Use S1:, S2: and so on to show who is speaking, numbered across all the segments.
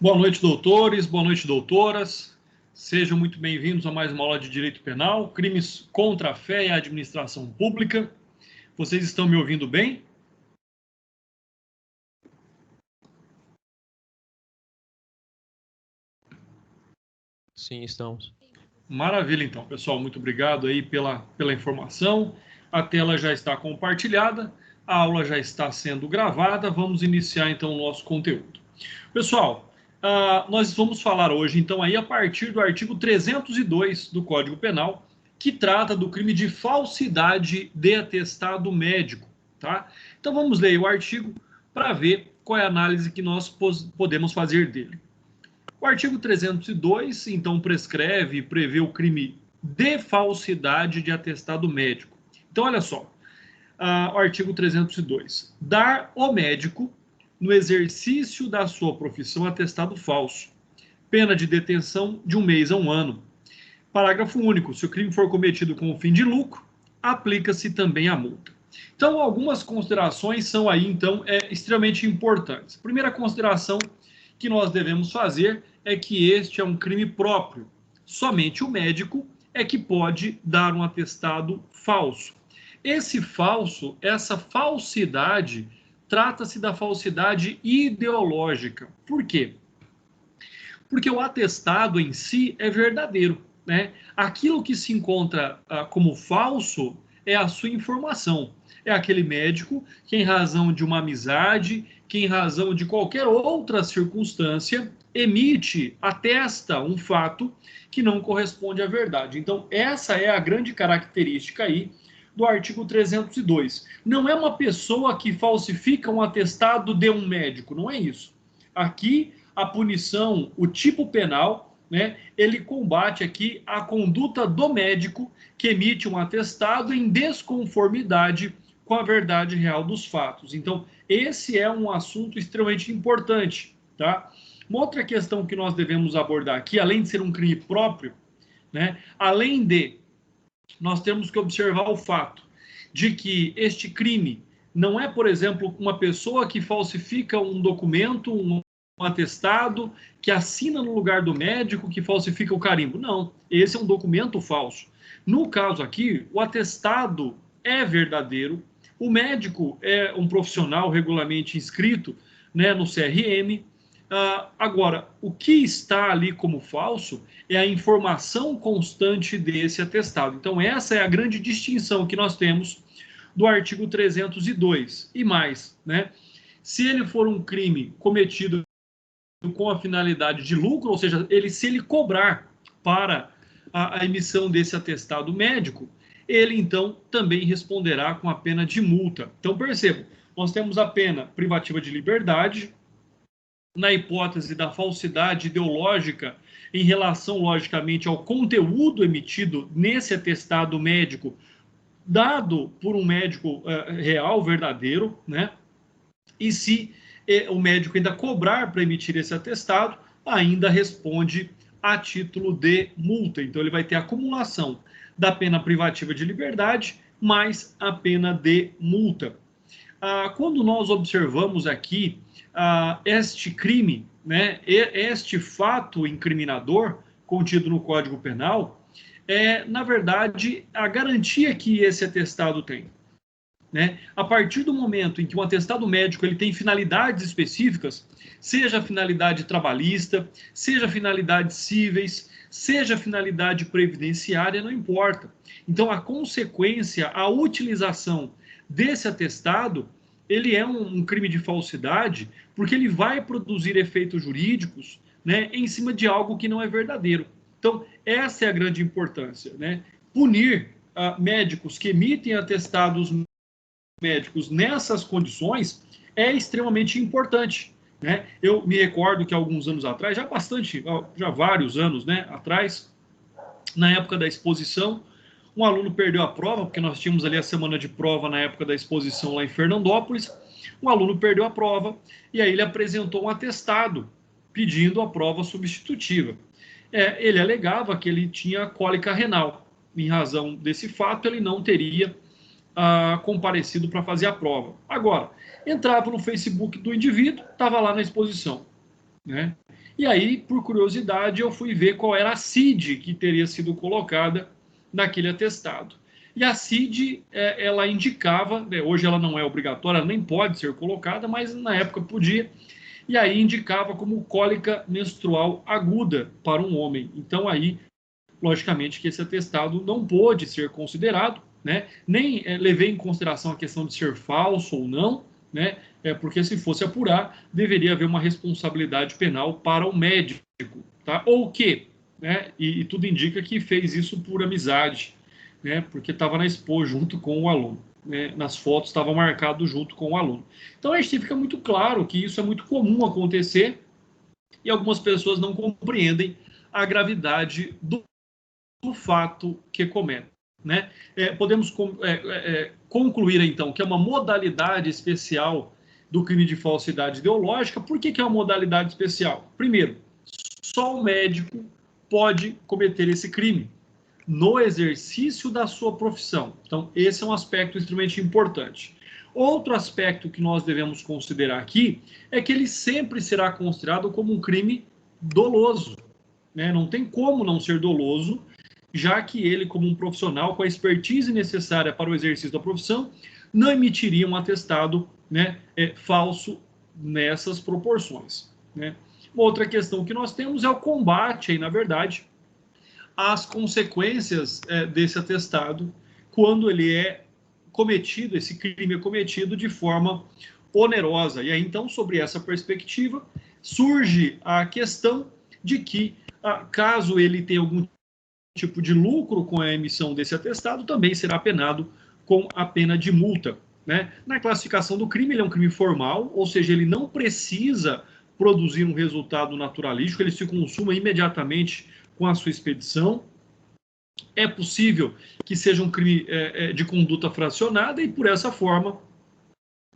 S1: Boa noite, doutores, boa noite, doutoras. Sejam muito bem-vindos a mais uma aula de Direito Penal, crimes contra a fé e a administração pública. Vocês estão me ouvindo bem?
S2: Sim, estamos.
S1: Maravilha, então, pessoal. Muito obrigado aí pela informação. A tela já está compartilhada, a aula já está sendo gravada. Vamos iniciar, então, o nosso conteúdo. Pessoal, nós vamos falar hoje, então, aí a partir do artigo 302 do Código Penal, que trata do crime de falsidade de atestado médico, tá? Então, vamos ler o artigo para ver qual é a análise que nós podemos fazer dele. O artigo 302, então, prescreve e prevê o crime de falsidade de atestado médico. Então, olha só, o artigo 302. Dar ao médico, no exercício da sua profissão, atestado falso. Pena de detenção de 1 mês a 1 ano. Parágrafo único. Se o crime for cometido com o fim de lucro, aplica-se também a multa. Então, algumas considerações são aí, então, extremamente importantes. Primeira consideração que nós devemos fazer é que este é um crime próprio. Somente o médico é que pode dar um atestado falso. Esse falso, essa falsidade, trata-se da falsidade ideológica. Por quê? Porque o atestado em si é verdadeiro, né? Aquilo que se encontra como falso é a sua informação. É aquele médico que, em razão de uma amizade, que em razão de qualquer outra circunstância, atesta um fato que não corresponde à verdade. Então, essa é a grande característica aí do artigo 302. Não é uma pessoa que falsifica um atestado de um médico, não é isso. Aqui, a punição, o tipo penal, né, ele combate aqui a conduta do médico que emite um atestado em desconformidade com a verdade real dos fatos. Então, esse é um assunto extremamente importante, tá? Uma outra questão que nós devemos abordar aqui, além de ser um crime próprio, né, além de nós temos que observar o fato de que este crime não é, por exemplo, uma pessoa que falsifica um documento, um atestado, que assina no lugar do médico, que falsifica o carimbo. Não, esse é um documento falso. No caso aqui, o atestado é verdadeiro, o médico é um profissional regularmente inscrito, né, no CRM. Agora, o que está ali como falso é a informação constante desse atestado. Então, essa é a grande distinção que nós temos do artigo 302. E mais, né? Se ele for um crime cometido com a finalidade de lucro, ou seja, se ele cobrar para a emissão desse atestado médico, ele então também responderá com a pena de multa. Então, percebam, nós temos a pena privativa de liberdade, na hipótese da falsidade ideológica em relação, logicamente, ao conteúdo emitido nesse atestado médico, dado por um médico real, verdadeiro, né? E se o médico ainda cobrar para emitir esse atestado, ainda responde a título de multa. Então, ele vai ter a acumulação da pena privativa de liberdade mais a pena de multa. Quando nós observamos aqui este crime, né, este fato incriminador contido no Código Penal, na verdade, a garantia que esse atestado tem. Né? A partir do momento em que um atestado médico ele tem finalidades específicas, seja finalidade trabalhista, seja finalidades cíveis, seja finalidade previdenciária, não importa. Então, a consequência, a utilização desse atestado, ele é um crime de falsidade, porque ele vai produzir efeitos jurídicos, né, em cima de algo que não é verdadeiro. Então, essa é a grande importância, né? Punir médicos que emitem atestados médicos nessas condições é extremamente importante, né? Eu me recordo que alguns anos atrás, já vários anos, né, atrás, na época da exposição, um aluno perdeu a prova, porque nós tínhamos ali a semana de prova na época da exposição lá em Fernandópolis. Um aluno perdeu a prova e aí ele apresentou um atestado pedindo a prova substitutiva. Ele alegava que ele tinha cólica renal. Em razão desse fato, ele não teria comparecido para fazer a prova. Agora, entrava no Facebook do indivíduo, estava lá na exposição, né? E aí, por curiosidade, eu fui ver qual era a CID que teria sido colocada naquele atestado. E a CID, ela indicava, hoje ela não é obrigatória, nem pode ser colocada, mas na época podia, e aí indicava como cólica menstrual aguda para um homem. Então aí, logicamente, que esse atestado não pôde ser considerado, né? Nem levei em consideração a questão de ser falso ou não, né? Porque se fosse apurar, deveria haver uma responsabilidade penal para o médico, tá? Ou que, né? E tudo indica que fez isso por amizade, né? Porque estava na expo junto com o aluno, né? Nas fotos estava marcado junto com o aluno. Então a gente fica muito claro que isso é muito comum acontecer e algumas pessoas não compreendem a gravidade do fato que cometem, né? Podemos concluir, então, que é uma modalidade especial do crime de falsidade ideológica. Por que é uma modalidade especial? Primeiro, só o médico pode cometer esse crime no exercício da sua profissão. Então, esse é um aspecto extremamente importante. Outro aspecto que nós devemos considerar aqui é que ele sempre será considerado como um crime doloso, né? Não tem como não ser doloso, já que ele, como um profissional com a expertise necessária para o exercício da profissão, não emitiria um atestado, né, falso nessas proporções, né? Uma outra questão que nós temos é o combate, aí, na verdade, às consequências desse atestado quando ele é cometido, esse crime é cometido de forma onerosa. E aí, então, sobre essa perspectiva, surge a questão de que, caso ele tenha algum tipo de lucro com a emissão desse atestado, também será penado com a pena de multa, né? Na classificação do crime, ele é um crime formal, ou seja, ele não precisa produzir um resultado naturalístico, ele se consuma imediatamente com a sua expedição. É possível que seja um crime de conduta fracionada e, por essa forma,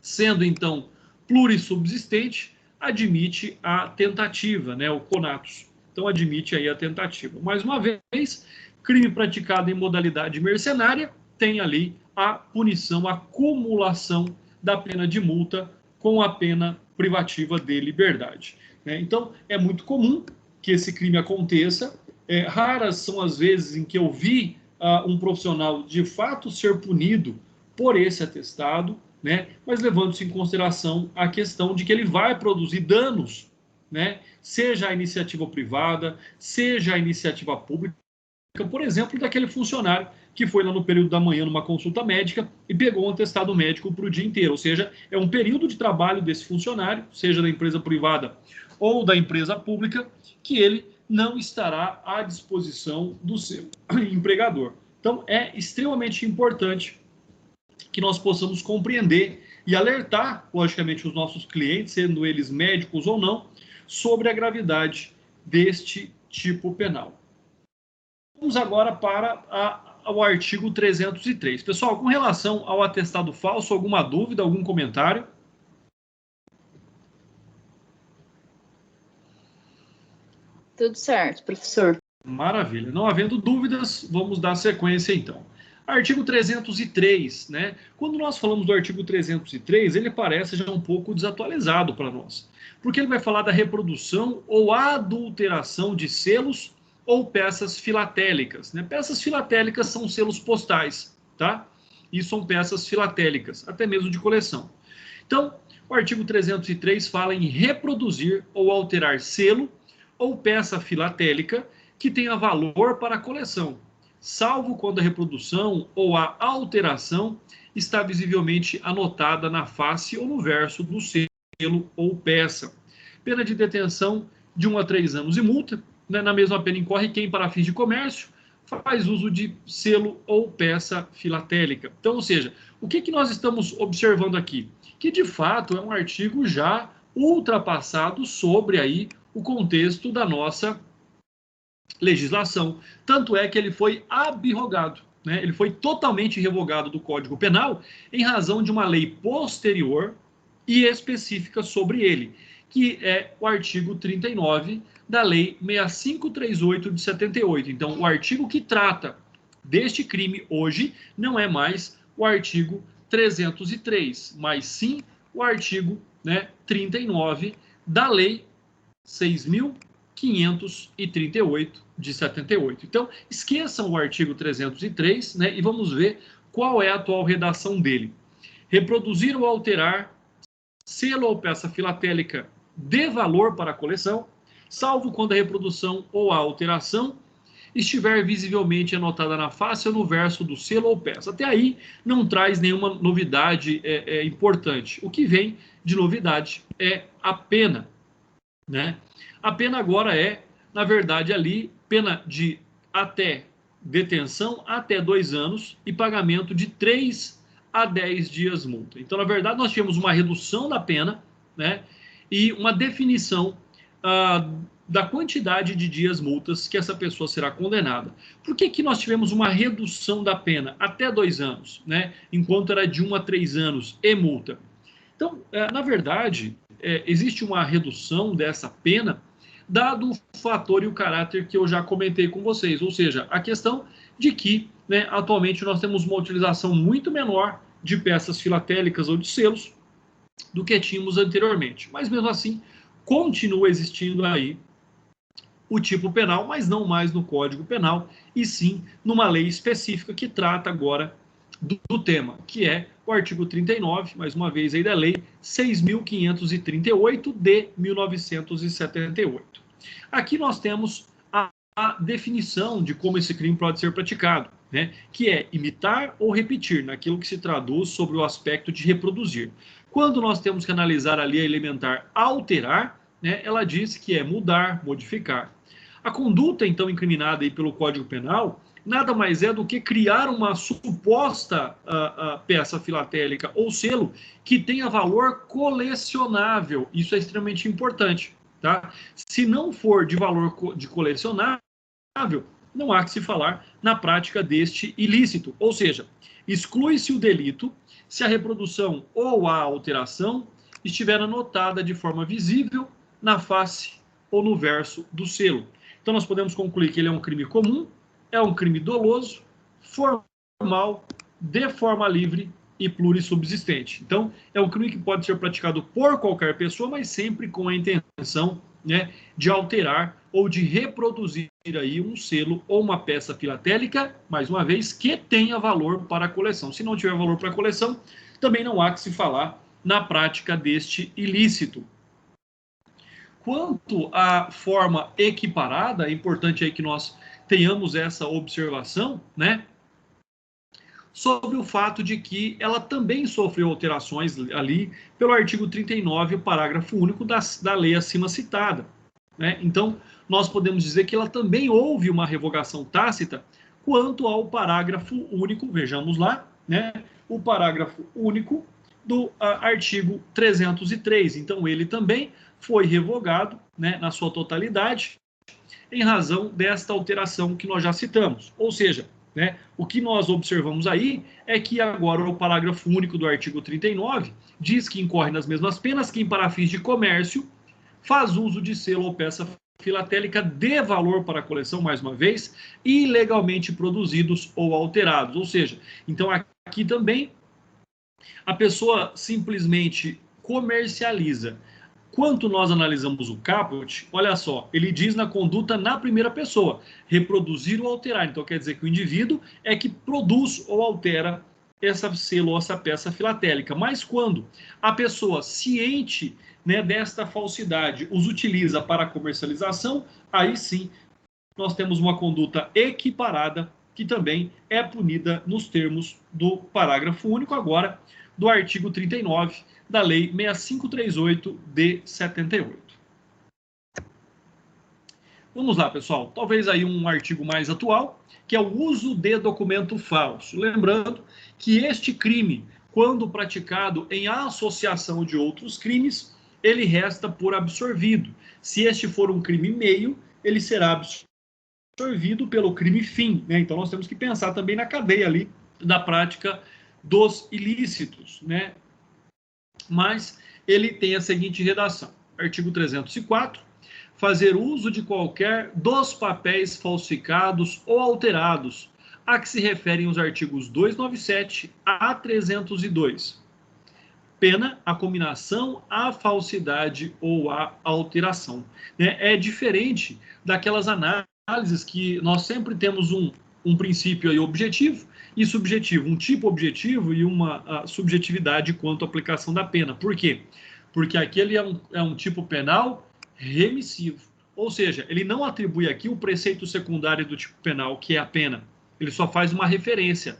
S1: sendo então plurissubsistente, admite a tentativa, né, o conatus. Então, admite aí a tentativa. Mais uma vez, crime praticado em modalidade mercenária tem ali a punição, a acumulação da pena de multa com a pena privativa de liberdade, né? Então, é muito comum que esse crime aconteça. Raras são as vezes em que eu vi um profissional de fato ser punido por esse atestado, né? Mas levando-se em consideração a questão de que ele vai produzir danos, né? Seja a iniciativa privada, seja a iniciativa pública, por exemplo, daquele funcionário que foi lá no período da manhã numa consulta médica e pegou um atestado médico para o dia inteiro. Ou seja, é um período de trabalho desse funcionário, seja da empresa privada ou da empresa pública, que ele não estará à disposição do seu empregador. Então, é extremamente importante que nós possamos compreender e alertar, logicamente, os nossos clientes, sendo eles médicos ou não, sobre a gravidade deste tipo penal. Vamos agora para o artigo 303. Pessoal, com relação ao atestado falso, alguma dúvida, algum comentário?
S3: Tudo certo, professor.
S1: Maravilha. Não havendo dúvidas, vamos dar sequência então. Artigo 303, né? Quando nós falamos do artigo 303, ele parece já um pouco desatualizado para nós, porque ele vai falar da reprodução ou adulteração de selos ou peças filatélicas, né? Peças filatélicas são selos postais, tá? E são peças filatélicas, até mesmo de coleção. Então, o artigo 303 fala em reproduzir ou alterar selo ou peça filatélica que tenha valor para a coleção, salvo quando a reprodução ou a alteração está visivelmente anotada na face ou no verso do selo ou peça. Pena de detenção de 1 a 3 anos e multa, né? Na mesma pena incorre quem, para fins de comércio, faz uso de selo ou peça filatélica. Então, ou seja, o que nós estamos observando aqui? Que, de fato, é um artigo já ultrapassado sobre aí o contexto da nossa legislação. Tanto é que ele foi abrogado, né? Ele foi totalmente revogado do Código Penal em razão de uma lei posterior e específica sobre ele, que é o artigo 39 da Lei 6538 de 78. Então, o artigo que trata deste crime hoje não é mais o artigo 303, mas sim o artigo, né, 39 da Lei 6.000 538 de 78. Então, esqueçam o artigo 303, né, e vamos ver qual é a atual redação dele. Reproduzir ou alterar selo ou peça filatélica de valor para a coleção, salvo quando a reprodução ou a alteração estiver visivelmente anotada na face ou no verso do selo ou peça. Até aí não traz nenhuma novidade importante. O que vem de novidade é a pena, né? A pena agora é, na verdade, ali, pena de até detenção até 2 anos e pagamento de 3 a 10 dias multa. Então, na verdade, nós tivemos uma redução da pena, né? E uma definição da quantidade de dias multas que essa pessoa será condenada. Por que nós tivemos uma redução da pena até 2 anos, né? Enquanto era de 1 a 3 anos e multa? Então, na verdade, existe uma redução dessa pena dado o fator e o caráter que eu já comentei com vocês, ou seja, a questão de que, né, atualmente nós temos uma utilização muito menor de peças filatélicas ou de selos do que tínhamos anteriormente. Mas mesmo assim, continua existindo aí o tipo penal, mas não mais no Código Penal, e sim numa lei específica que trata agora do tema, que é o artigo 39, mais uma vez aí da lei 6.538 de 1978. Aqui nós temos a definição de como esse crime pode ser praticado, né? Que é imitar ou repetir, naquilo que se traduz sobre o aspecto de reproduzir. Quando nós temos que analisar ali a elementar alterar, né, ela diz que é mudar, modificar. A conduta, então, incriminada aí pelo Código Penal, nada mais é do que criar uma suposta peça filatélica ou selo que tenha valor colecionável. Isso é extremamente importante, tá? Se não for de valor de colecionável, não há que se falar na prática deste ilícito. Ou seja, exclui-se o delito se a reprodução ou a alteração estiver anotada de forma visível na face ou no verso do selo. Então, nós podemos concluir que ele é um crime comum, é um crime doloso, formal, de forma livre e plurissubsistente. Então, é um crime que pode ser praticado por qualquer pessoa, mas sempre com a intenção, né, de alterar ou de reproduzir aí um selo ou uma peça filatélica, mais uma vez, que tenha valor para a coleção. Se não tiver valor para a coleção, também não há que se falar na prática deste ilícito. Quanto à forma equiparada, é importante aí que nós tenhamos essa observação, né, sobre o fato de que ela também sofreu alterações ali pelo artigo 39, o parágrafo único da lei acima citada, né? Então, nós podemos dizer que ela também houve uma revogação tácita quanto ao parágrafo único, vejamos lá, né, o parágrafo único do artigo 303. Então, ele também foi revogado, né, na sua totalidade, em razão desta alteração que nós já citamos. Ou seja, né, o que nós observamos aí é que agora o parágrafo único do artigo 39 diz que incorre nas mesmas penas quem, para fins de comércio, faz uso de selo ou peça filatélica de valor para a coleção, mais uma vez, ilegalmente produzidos ou alterados. Ou seja, então aqui também a pessoa simplesmente comercializa. Quanto nós analisamos o caput, olha só, ele diz na conduta na primeira pessoa, reproduzir ou alterar. Então quer dizer que o indivíduo é que produz ou altera essa selo ou essa peça filatélica. Mas quando a pessoa ciente, né, desta falsidade os utiliza para comercialização, aí sim nós temos uma conduta equiparada que também é punida nos termos do parágrafo único agora do artigo 39 da Lei 6538 de 78. Vamos lá, pessoal. Talvez aí um artigo mais atual, que é o uso de documento falso. Lembrando que este crime, quando praticado em associação de outros crimes, ele resta por absorvido. Se este for um crime meio, ele será absorvido pelo crime fim, né? Então nós temos que pensar também na cadeia ali da prática dos ilícitos, né? Mas ele tem a seguinte redação: artigo 304, fazer uso de qualquer dos papéis falsificados ou alterados a que se referem os artigos 297 a 302, pena a cominação, a falsidade ou a alteração. Né? É diferente daquelas análises que nós sempre temos um princípio aí objetivo e subjetivo, um tipo objetivo e uma subjetividade quanto à aplicação da pena. Por quê? Porque aquele é um tipo penal remissivo, ou seja, ele não atribui aqui o preceito secundário do tipo penal, que é a pena. Ele só faz uma referência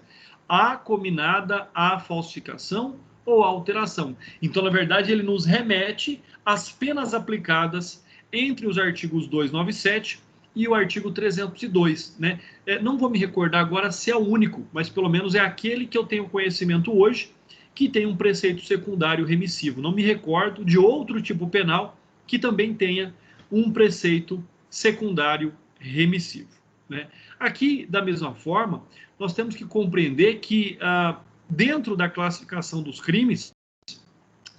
S1: à cominada, à falsificação ou à alteração. Então, na verdade, ele nos remete às penas aplicadas entre os artigos 297 e o artigo 302, né? Não vou me recordar agora se é o único, mas pelo menos é aquele que eu tenho conhecimento hoje que tem um preceito secundário remissivo. Não me recordo de outro tipo penal que também tenha um preceito secundário remissivo, né? Aqui, da mesma forma, nós temos que compreender que dentro da classificação dos crimes,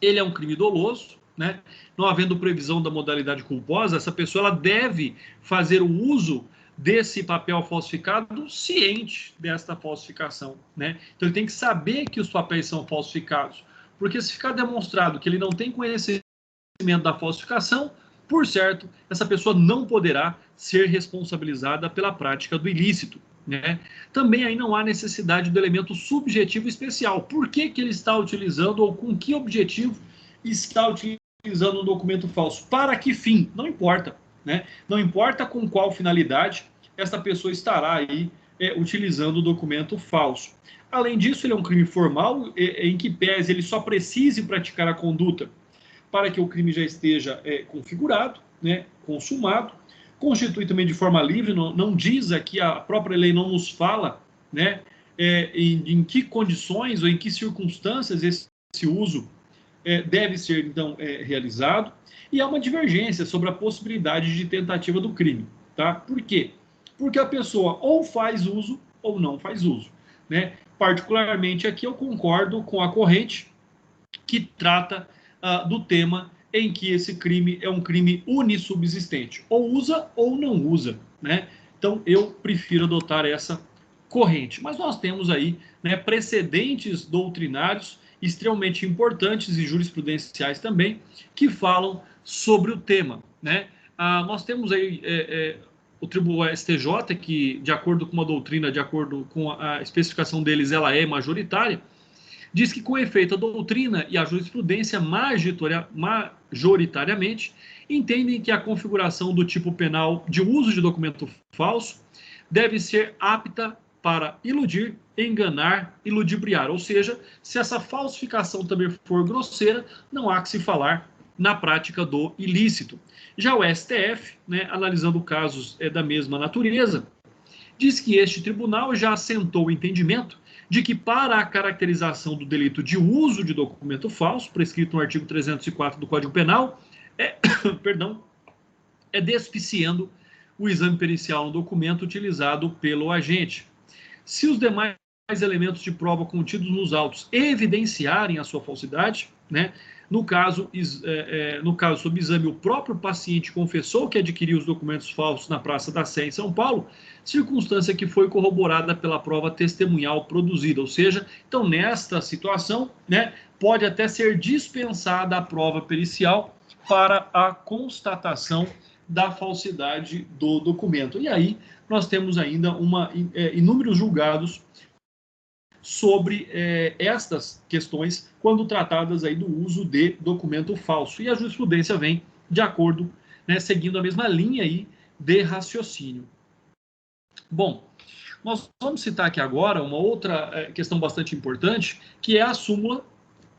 S1: ele é um crime doloso, né? Não havendo previsão da modalidade culposa, essa pessoa ela deve fazer o uso desse papel falsificado ciente desta falsificação, né? Então ele tem que saber que os papéis são falsificados, porque se ficar demonstrado que ele não tem conhecimento da falsificação, por certo, essa pessoa não poderá ser responsabilizada pela prática do ilícito, né? Também aí não há necessidade do elemento subjetivo especial. Por que ele está utilizando ou com que objetivo está utilizando um documento falso? Para que fim? Não importa, né? Não importa com qual finalidade essa pessoa estará aí utilizando o documento falso. Além disso, ele é um crime formal em que pese ele só precise praticar a conduta para que o crime já esteja configurado, né, consumado. Constitui também de forma livre, não diz aqui, a própria lei não nos fala, né, em que condições ou em que circunstâncias esse uso deve ser, então, realizado. E há uma divergência sobre a possibilidade de tentativa do crime. Tá? Por quê? Porque a pessoa ou faz uso ou não faz uso, né? Particularmente aqui eu concordo com a corrente que trata do tema em que esse crime é um crime unissubsistente, ou usa ou não usa, né? Então eu prefiro adotar essa corrente. Mas nós temos aí, né, precedentes doutrinários extremamente importantes e jurisprudenciais também que falam sobre o tema, né? Nós temos aí o Tribunal STJ, que, de acordo com uma doutrina, de acordo com a especificação deles, ela é majoritária, diz que, com efeito, a doutrina e a jurisprudência majoritariamente entendem que a configuração do tipo penal de uso de documento falso deve ser apta para iludir, enganar e ludibriar. Ou seja, se essa falsificação também for grosseira, não há que se falar na prática do ilícito. Já o STF, né, analisando casos da mesma natureza, diz que este tribunal já assentou o entendimento de que, para a caracterização do delito de uso de documento falso, prescrito no artigo 304 do Código Penal, é despiciando o exame pericial no documento utilizado pelo agente. Se os demais elementos de prova contidos nos autos evidenciarem a sua falsidade, né, no caso, sob exame, o próprio paciente confessou que adquiriu os documentos falsos na Praça da Sé, em São Paulo, circunstância que foi corroborada pela prova testemunhal produzida. Ou seja, então, nesta situação, né, pode até ser dispensada a prova pericial para a constatação da falsidade do documento. E aí, nós temos ainda inúmeros julgados sobre estas questões quando tratadas aí do uso de documento falso. E a jurisprudência vem de acordo, né, seguindo a mesma linha aí de raciocínio. Bom, nós vamos citar aqui agora uma outra questão bastante importante, que é a súmula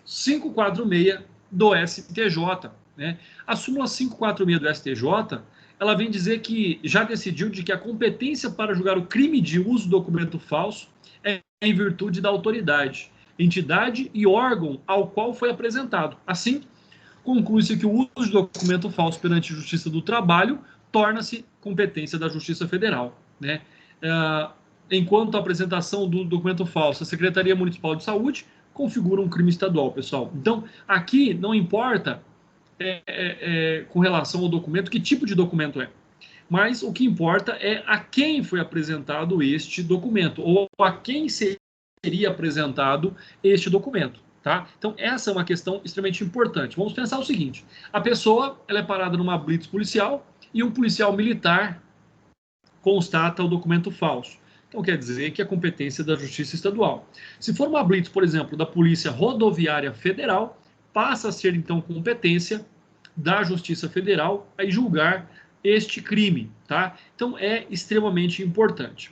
S1: 546 do STJ. Né? A súmula 546 do STJ, ela vem dizer que já decidiu de que a competência para julgar o crime de uso de documento falso é em virtude da autoridade, entidade e órgão ao qual foi apresentado. Assim, conclui-se que o uso de documento falso perante a Justiça do Trabalho torna-se competência da Justiça Federal. Né? Enquanto a apresentação do documento falso, a Secretaria Municipal de Saúde configura um crime estadual, pessoal. Então, aqui não importa com relação ao documento, que tipo de documento é. Mas o que importa é a quem foi apresentado este documento, ou a quem seria apresentado este documento. Tá? Então, essa é uma questão extremamente importante. Vamos pensar o seguinte: a pessoa ela é parada numa blitz policial e um policial militar constata o documento falso. Então, quer dizer que é competência da Justiça Estadual. Se for uma blitz, por exemplo, da Polícia Rodoviária Federal, passa a ser, então, competência da Justiça Federal a julgar este crime. Tá? Então, é extremamente importante.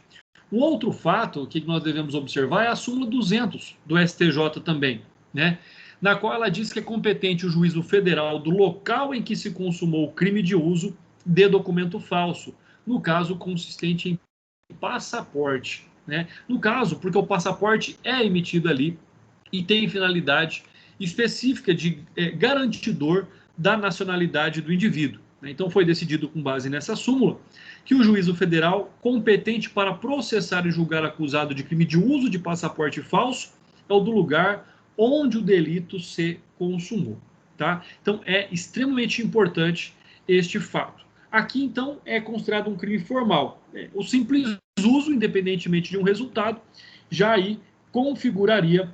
S1: Um outro fato que nós devemos observar é a súmula 200 do STJ também, né? Na qual ela diz que é competente o juízo federal do local em que se consumou o crime de uso de documento falso, no caso consistente em passaporte, né? No caso, porque o passaporte é emitido ali e tem finalidade específica de garantidor da nacionalidade do indivíduo. Né? Então foi decidido com base nessa súmula que o juízo federal competente para processar e julgar acusado de crime de uso de passaporte falso é o do lugar onde o delito se consumou. Tá? Então é extremamente importante este fato. Aqui, então, é considerado um crime formal. O simples uso, independentemente de um resultado, já aí configuraria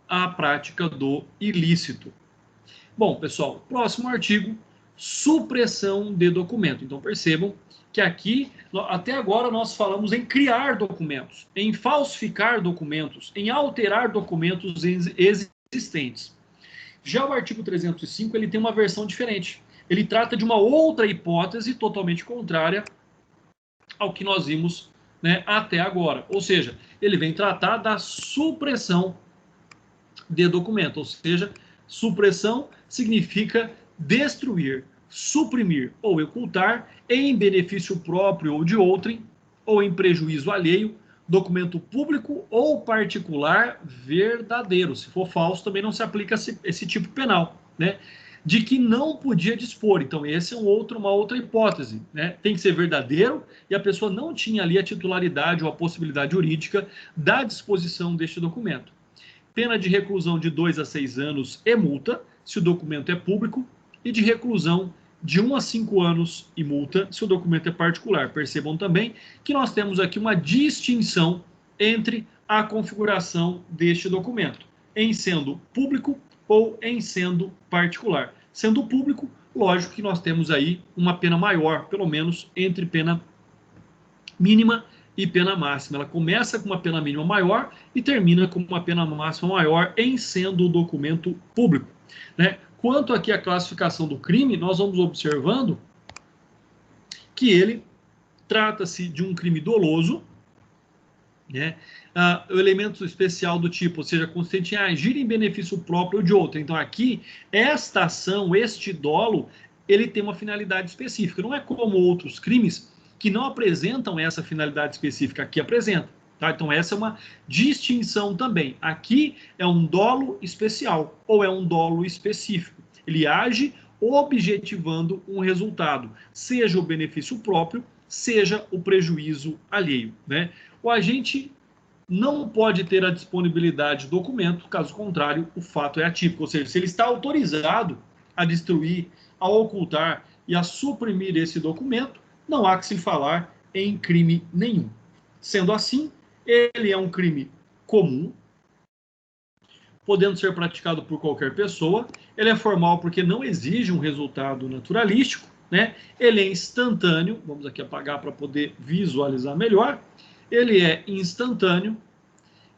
S1: a prática do ilícito. Bom, pessoal, próximo artigo, supressão de documento. Então, percebam que aqui, até agora, nós falamos em criar documentos, em falsificar documentos, em alterar documentos existentes. Já o artigo 305, ele tem uma versão diferente. Ele trata de uma outra hipótese totalmente contrária ao que nós vimos, né, até agora. Ou seja, ele vem tratar da supressão de documento. Ou seja, supressão significa destruir, suprimir ou ocultar em benefício próprio ou de outrem, ou em prejuízo alheio, documento público ou particular verdadeiro. Se for falso, também não se aplica esse tipo penal, né? De que não podia dispor. Então, esse é uma outra hipótese, né? Tem que ser verdadeiro e a pessoa não tinha ali a titularidade ou a possibilidade jurídica da disposição deste documento. Pena de reclusão de 2 a 6 anos e multa, se o documento é público, e de reclusão de 1 a 5 anos e multa, se o documento é particular. Percebam também que nós temos aqui uma distinção entre a configuração deste documento, em sendo público ou em sendo particular. Sendo público, lógico que nós temos aí uma pena maior, pelo menos entre pena mínima e pena máxima. Ela começa com uma pena mínima maior e termina com uma pena máxima maior em sendo o documento público, né? Quanto aqui à classificação do crime, nós vamos observando que ele trata-se de um crime doloso, né? O elemento especial do tipo, ou seja, consistente em agir em benefício próprio ou de outro. Então aqui, esta ação, este dolo, ele tem uma finalidade específica. Não é como outros crimes que não apresentam essa finalidade específica, aqui apresenta. Tá? Então essa é uma distinção também. Aqui é um dolo especial ou é um dolo específico. Ele age objetivando um resultado, seja o benefício próprio, seja o prejuízo alheio, né? O agente não pode ter a disponibilidade do documento, caso contrário, o fato é atípico, ou seja, se ele está autorizado a destruir, a ocultar e a suprimir esse documento, não há que se falar em crime nenhum. Sendo assim, ele é um crime comum, podendo ser praticado por qualquer pessoa. Ele é formal porque não exige um resultado naturalístico, né? Ele é instantâneo, vamos aqui apagar para poder visualizar melhor. Ele é instantâneo,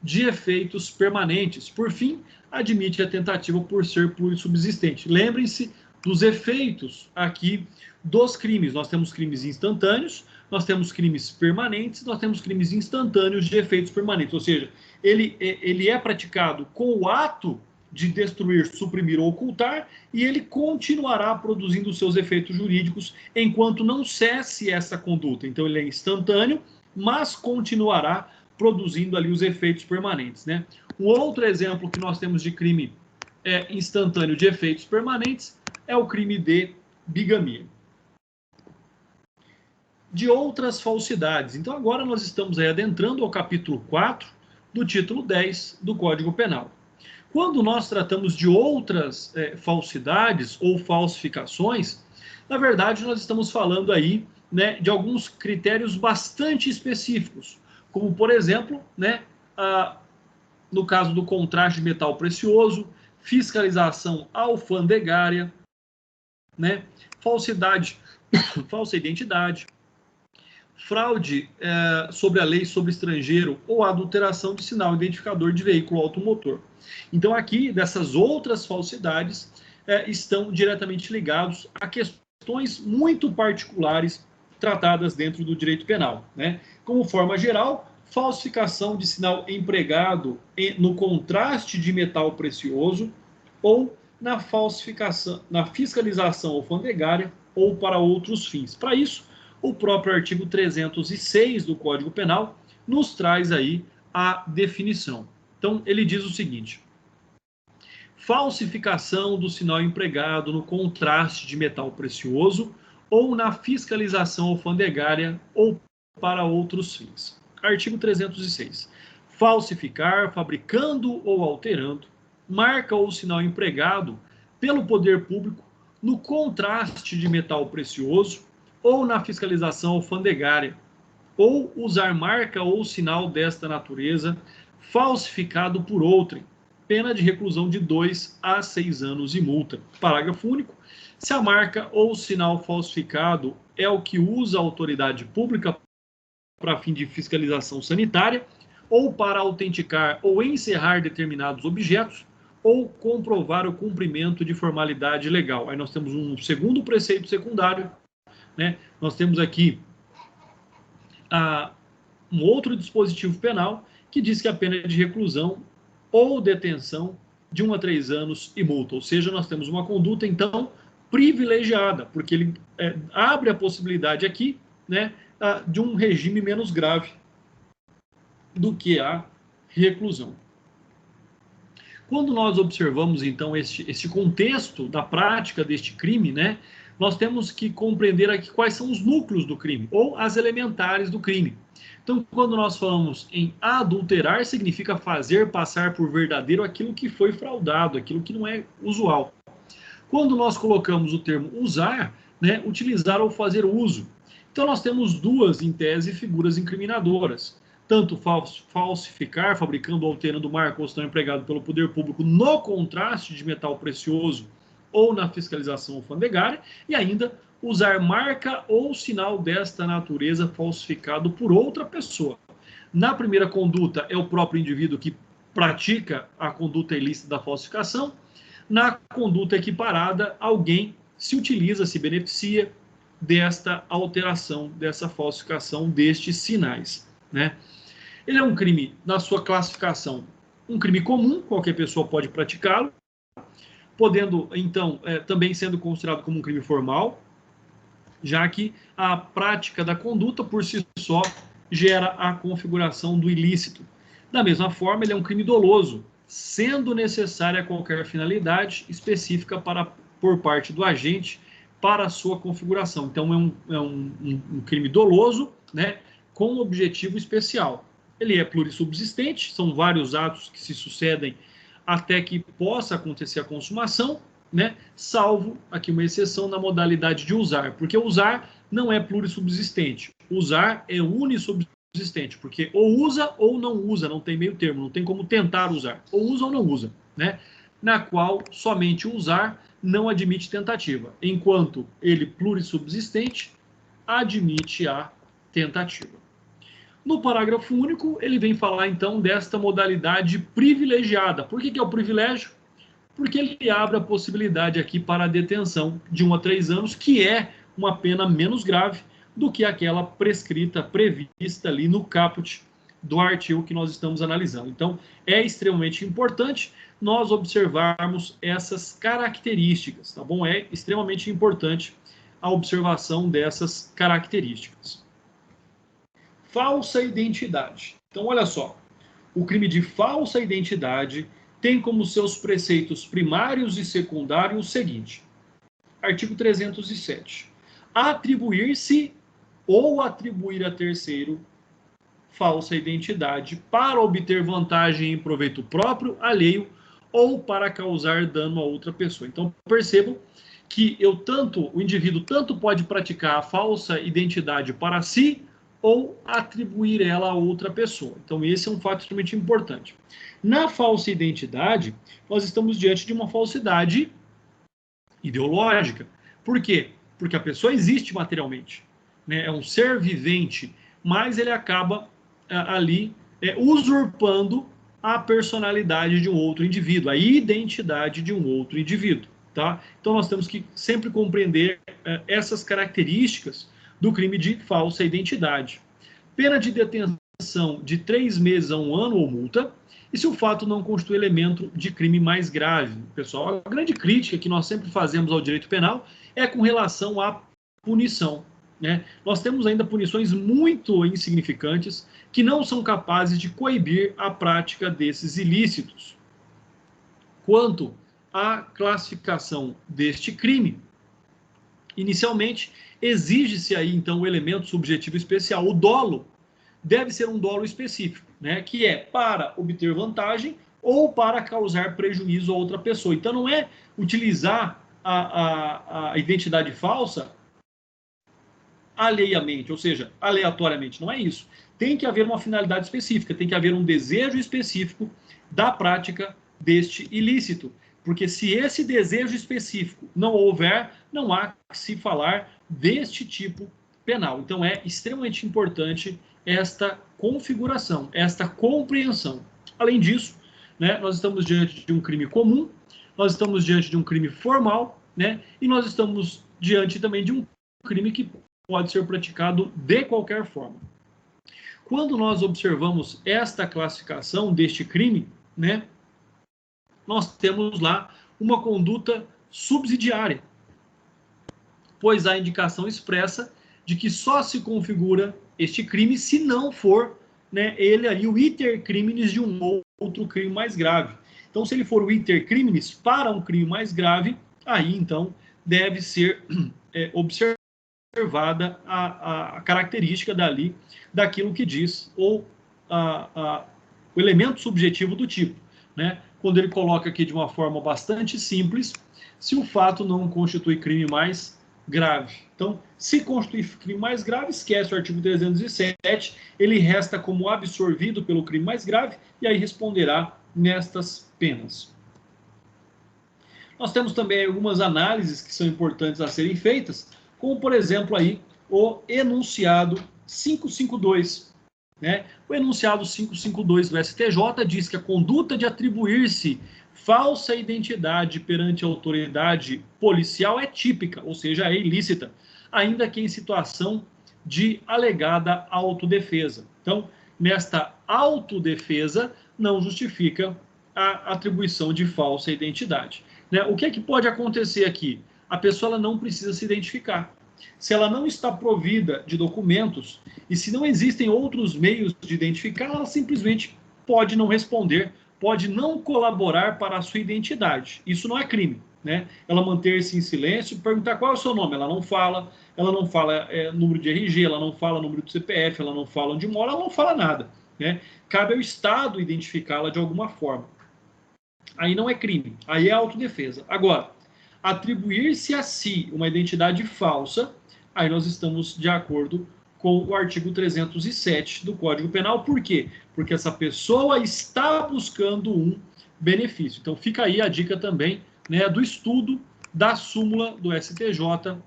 S1: de efeitos permanentes. Por fim, admite a tentativa por ser plurissubsistente. Lembrem-se dos efeitos aqui dos crimes. Nós temos crimes instantâneos, nós temos crimes permanentes, nós temos crimes instantâneos de efeitos permanentes. Ou seja, ele é praticado com o ato de destruir, suprimir ou ocultar, e ele continuará produzindo seus efeitos jurídicos enquanto não cesse essa conduta. Então, ele é instantâneo, mas continuará produzindo ali os efeitos permanentes, né? Um outro exemplo que nós temos de crime instantâneo de efeitos permanentes é o crime de bigamia. De outras falsidades. Então, agora nós estamos aí adentrando ao capítulo 4 do título 10 do Código Penal. Quando nós tratamos de outras falsidades ou falsificações, na verdade, nós estamos falando aí, né, de alguns critérios bastante específicos, como, por exemplo, né, no caso do contraste de metal precioso, fiscalização alfandegária, né? Falsidade, falsa identidade, fraude sobre a lei sobre estrangeiro ou adulteração de sinal identificador de veículo automotor. Então, aqui, dessas outras falsidades, estão diretamente ligados a questões muito particulares tratadas dentro do direito penal, né? Como forma geral, falsificação de sinal empregado no contraste de metal precioso ou na falsificação, na fiscalização alfandegária ou para outros fins. Para isso, o próprio artigo 306 do Código Penal nos traz aí a definição. Então, ele diz o seguinte: falsificação do sinal empregado no contraste de metal precioso ou na fiscalização alfandegária ou para outros fins. Artigo 306. Falsificar, fabricando ou alterando marca ou sinal empregado pelo poder público no contraste de metal precioso ou na fiscalização alfandegária, ou usar marca ou sinal desta natureza falsificado por outrem, pena de reclusão de 2 a 6 anos e multa. Parágrafo único. Se a marca ou sinal falsificado é o que usa a autoridade pública para fim de fiscalização sanitária, ou para autenticar ou encerrar determinados objetos, ou comprovar o cumprimento de formalidade legal. Aí nós temos um segundo preceito secundário, né? Nós temos aqui um outro dispositivo penal que diz que a pena é de reclusão ou detenção de 1 a 3 anos e multa. Ou seja, nós temos uma conduta, então, privilegiada, porque ele abre a possibilidade aqui, né, de um regime menos grave do que a reclusão. Quando nós observamos, então, este contexto da prática deste crime, né, nós temos que compreender aqui quais são os núcleos do crime, ou as elementares do crime. Então, quando nós falamos em adulterar, significa fazer passar por verdadeiro aquilo que foi fraudado, aquilo que não é usual. Quando nós colocamos o termo usar, né, utilizar ou fazer uso. Então, nós temos duas, em tese, figuras incriminadoras. Tanto falsificar, fabricando ou alterando marca ou sinal empregado pelo poder público no contraste de metal precioso ou na fiscalização alfandegária, e ainda usar marca ou sinal desta natureza falsificado por outra pessoa. Na primeira conduta, é o próprio indivíduo que pratica a conduta ilícita da falsificação. Na conduta equiparada, alguém se utiliza, se beneficia desta alteração, dessa falsificação destes sinais, né? Ele é um crime, na sua classificação, um crime comum, qualquer pessoa pode praticá-lo, podendo, então, também sendo considerado como um crime formal, já que a prática da conduta, por si só, gera a configuração do ilícito. Da mesma forma, ele é um crime doloso, sendo necessária qualquer finalidade específica por parte do agente para a sua configuração. Então, é um crime doloso, né, com objetivo especial. Ele é plurissubsistente, são vários atos que se sucedem até que possa acontecer a consumação, né? Salvo aqui uma exceção na modalidade de usar, porque usar não é plurissubsistente. Usar é unissubsistente, porque ou usa ou não usa, não tem meio termo, não tem como tentar usar. Ou usa ou não usa, né? Na qual somente usar não admite tentativa, enquanto ele plurissubsistente admite a tentativa. No parágrafo único, ele vem falar, então, desta modalidade privilegiada. Por que é o privilégio? Porque ele abre a possibilidade aqui para a detenção de 1 a 3 anos, que é uma pena menos grave do que aquela prescrita, prevista ali no caput do artigo que nós estamos analisando. Então, é extremamente importante nós observarmos essas características, tá bom? É extremamente importante a observação dessas características. Falsa identidade. Então, olha só, o crime de falsa identidade tem como seus preceitos primários e secundários o seguinte. Artigo 307. Atribuir-se ou atribuir a terceiro falsa identidade para obter vantagem em proveito próprio, alheio ou para causar dano a outra pessoa. Então, percebam que o indivíduo tanto pode praticar a falsa identidade para si ou atribuir ela a outra pessoa. Então, esse é um fato extremamente importante. Na falsa identidade, nós estamos diante de uma falsidade ideológica. Por quê? Porque a pessoa existe materialmente, né? É um ser vivente, mas ele acaba ali usurpando a personalidade de um outro indivíduo, a identidade de um outro indivíduo. Tá? Então, nós temos que sempre compreender essas características do crime de falsa identidade. Pena de detenção de 3 meses a 1 ano ou multa, e se o fato não constitui elemento de crime mais grave. Pessoal, a grande crítica que nós sempre fazemos ao direito penal é com relação à punição. Né? Nós temos ainda punições muito insignificantes que não são capazes de coibir a prática desses ilícitos. Quanto à classificação deste crime, inicialmente, exige-se aí, então, o elemento subjetivo especial. O dolo deve ser um dolo específico, né, que é para obter vantagem ou para causar prejuízo a outra pessoa. Então, não é utilizar a identidade falsa alheiamente, ou seja, aleatoriamente. Não é isso. Tem que haver uma finalidade específica, tem que haver um desejo específico da prática deste ilícito. Porque se esse desejo específico não houver, não há que se falar deste tipo penal. Então, é extremamente importante esta configuração, esta compreensão. Além disso, né, nós estamos diante de um crime comum, nós estamos diante de um crime formal, né, e nós estamos diante também de um crime que pode ser praticado de qualquer forma. Quando nós observamos esta classificação deste crime, né, nós temos lá uma conduta subsidiária, pois há indicação expressa de que só se configura este crime se não for, né, ele ali o iter criminis de um outro crime mais grave. Então, se ele for o iter criminis para um crime mais grave, aí então deve ser observada a característica dali, daquilo que diz, ou o elemento subjetivo do tipo, né? Quando ele coloca aqui de uma forma bastante simples, se o fato não constitui crime mais grave. Então, se constituir crime mais grave, esquece o artigo 307, ele resta como absorvido pelo crime mais grave e aí responderá nestas penas. Nós temos também algumas análises que são importantes a serem feitas, como, por exemplo, aí, o enunciado 552. Né? O enunciado 552 do STJ diz que a conduta de atribuir-se falsa identidade perante a autoridade policial é típica, ou seja, é ilícita, ainda que em situação de alegada autodefesa. Então, nesta autodefesa, não justifica a atribuição de falsa identidade. Né? O que é que pode acontecer aqui? A pessoa ela não precisa se identificar. Se ela não está provida de documentos e se não existem outros meios de identificar, ela simplesmente pode não responder, pode não colaborar para a sua identidade. Isso não é crime, né? Ela manter-se em silêncio, perguntar qual é o seu nome, ela não fala número de RG, ela não fala número do CPF, ela não fala onde mora, ela não fala nada, né? Cabe ao Estado identificá-la de alguma forma. Aí não é crime, aí é autodefesa. Agora, atribuir-se a si uma identidade falsa, aí nós estamos de acordo com o artigo 307 do Código Penal. Por quê? Porque essa pessoa está buscando um benefício. Então fica aí a dica também, né, do estudo da súmula do STJ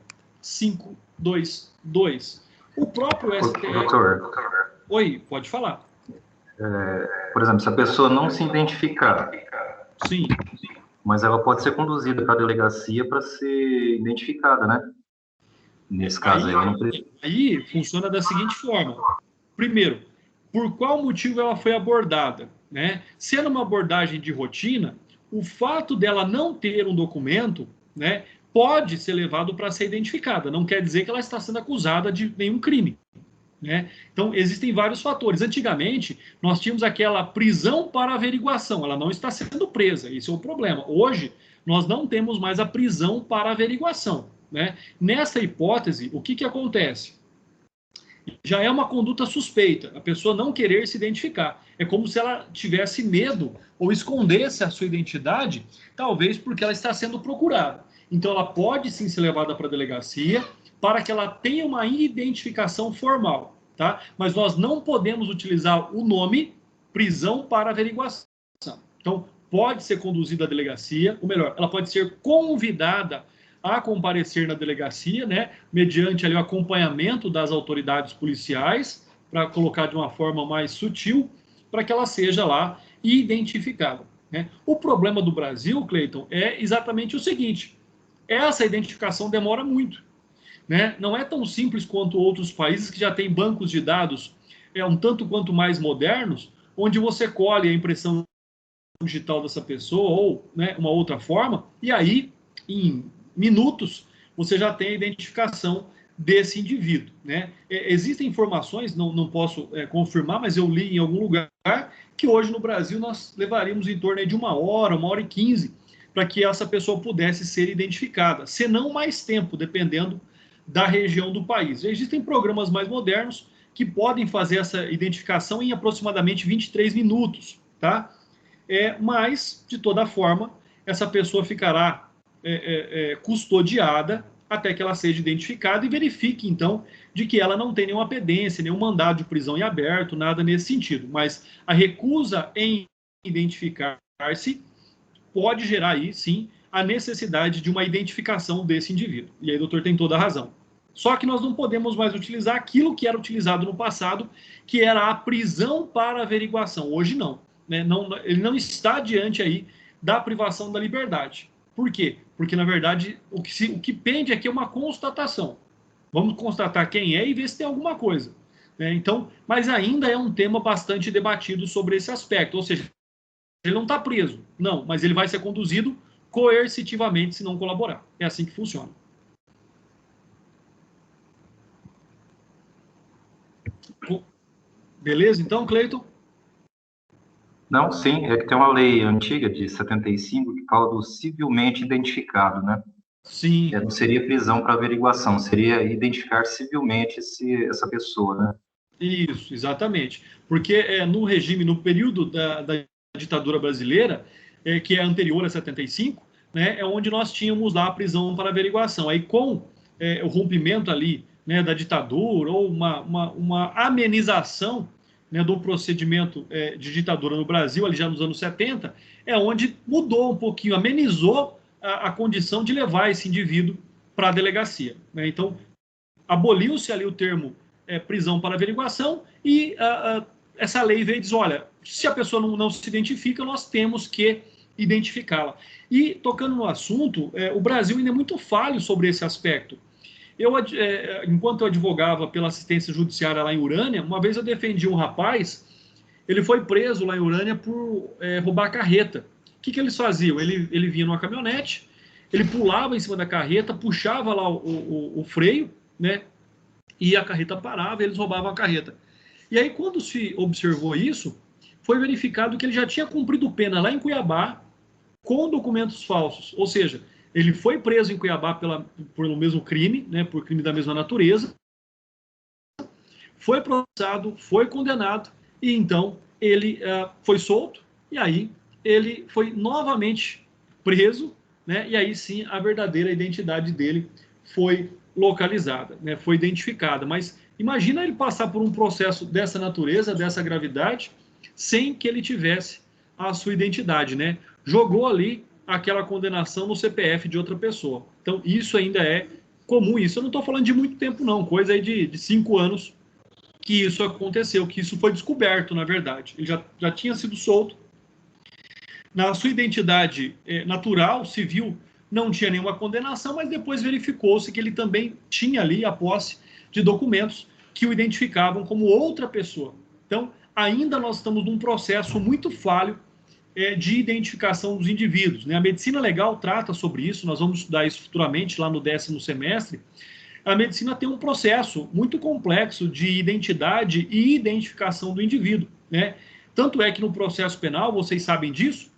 S1: 522. O próprio STJ...
S4: Doutor.
S1: Oi, pode falar.
S4: Por exemplo, se a pessoa não se identificar...
S1: Sim.
S4: Mas ela pode ser conduzida para a delegacia para ser identificada, né? Nesse caso aí, eu não preciso.
S1: Aí funciona da seguinte forma. Primeiro, por qual motivo ela foi abordada? Né? Sendo uma abordagem de rotina, o fato dela não ter um documento, né, pode ser levado para ser identificada. Não quer dizer que ela está sendo acusada de nenhum crime. Né? Então, existem vários fatores. Antigamente, nós tínhamos aquela prisão para averiguação. Ela não está sendo presa, esse é o problema. Hoje, nós não temos mais a prisão para averiguação. Né? Nessa hipótese, o que acontece? Já é uma conduta suspeita, a pessoa não querer se identificar. É como se ela tivesse medo ou escondesse a sua identidade, talvez porque ela está sendo procurada. Então, ela pode sim ser levada para a delegacia, para que ela tenha uma identificação formal. tá? Mas nós não podemos utilizar o nome prisão para averiguação. Então, pode ser conduzida à delegacia, ou melhor, ela pode ser convidada a comparecer na delegacia, né, mediante ali o acompanhamento das autoridades policiais, para colocar de uma forma mais sutil, para que ela seja lá identificada, né? O problema do Brasil, Cleiton, é exatamente o seguinte: essa identificação demora muito, né? Não é tão simples quanto outros países que já têm bancos de dados um tanto quanto mais modernos, onde você colhe a impressão digital dessa pessoa ou, né, uma outra forma, e aí, em minutos, você já tem a identificação desse indivíduo, né? Existem informações, não posso confirmar, mas eu li em algum lugar que hoje no Brasil nós levaríamos em torno de 1 hora e 15 para que essa pessoa pudesse ser identificada, se não mais tempo, dependendo da região do país. Existem programas mais modernos que podem fazer essa identificação em aproximadamente 23 minutos, tá? Mas, de toda forma, essa pessoa ficará custodiada até que ela seja identificada e verifique, então, de que ela não tem nenhuma pendência, nenhum mandado de prisão em aberto, nada nesse sentido. Mas a recusa em identificar-se pode gerar aí, sim, a necessidade de uma identificação desse indivíduo. E aí o doutor tem toda a razão. Só que nós não podemos mais utilizar aquilo que era utilizado no passado, que era a prisão para averiguação. Hoje não, né? Ele não está diante aí da privação da liberdade. Por quê? Porque, na verdade, o que pende aqui é uma constatação. Vamos constatar quem é e ver se tem alguma coisa, né? Então, mas ainda é um tema bastante debatido sobre esse aspecto. Ou seja, ele não está preso, não, mas ele vai ser conduzido coercitivamente se não colaborar. É assim que funciona. Beleza, então, Cleiton?
S4: Não, sim, é que tem uma lei antiga de 75 que fala do civilmente identificado, né?
S1: Sim.
S4: Não seria prisão para averiguação, seria identificar civilmente essa pessoa, né?
S1: Isso, exatamente. Porque no regime, no período da ditadura brasileira, que é anterior a 75, né, é onde nós tínhamos lá a prisão para averiguação. Aí, com o rompimento ali, né, da ditadura, ou uma amenização, né, do procedimento de ditadura no Brasil, ali já nos anos 70, é onde mudou um pouquinho, amenizou a condição de levar esse indivíduo para a delegacia, né? Então, aboliu-se ali o termo prisão para averiguação e essa lei veio e diz, olha, se a pessoa não se identifica, nós temos que identificá-la. E, tocando no assunto, o Brasil ainda é muito falho sobre esse aspecto. Enquanto eu advogava pela assistência judiciária lá em Urânia, uma vez eu defendi um rapaz, ele foi preso lá em Urânia por roubar carreta. O que eles faziam? Ele vinha numa caminhonete, ele pulava em cima da carreta, puxava lá o freio, né? E a carreta parava e eles roubavam a carreta. E aí, quando se observou isso, foi verificado que ele já tinha cumprido pena lá em Cuiabá com documentos falsos. Ou seja, ele foi preso em Cuiabá pelo mesmo crime, né, por crime da mesma natureza, foi processado, foi condenado, e então ele foi solto, e aí ele foi novamente preso, né, e aí sim a verdadeira identidade dele foi localizada, né, foi identificada. Mas imagina ele passar por um processo dessa natureza, dessa gravidade, sem que ele tivesse a sua identidade, né? Jogou ali aquela condenação no CPF de outra pessoa. Então, isso ainda é comum. Isso eu não estou falando de muito tempo, não. Coisa aí de 5 anos que isso aconteceu, que isso foi descoberto, na verdade. Ele já tinha sido solto. Na sua identidade natural, civil, não tinha nenhuma condenação, mas depois verificou-se que ele também tinha ali a posse de documentos que o identificavam como outra pessoa. Então, ainda nós estamos num processo muito falho de identificação dos indivíduos, né? A medicina legal trata sobre isso, nós vamos estudar isso futuramente lá no 10º semestre. A medicina tem um processo muito complexo de identidade e identificação do indivíduo, né? Tanto é que no processo penal, vocês sabem disso,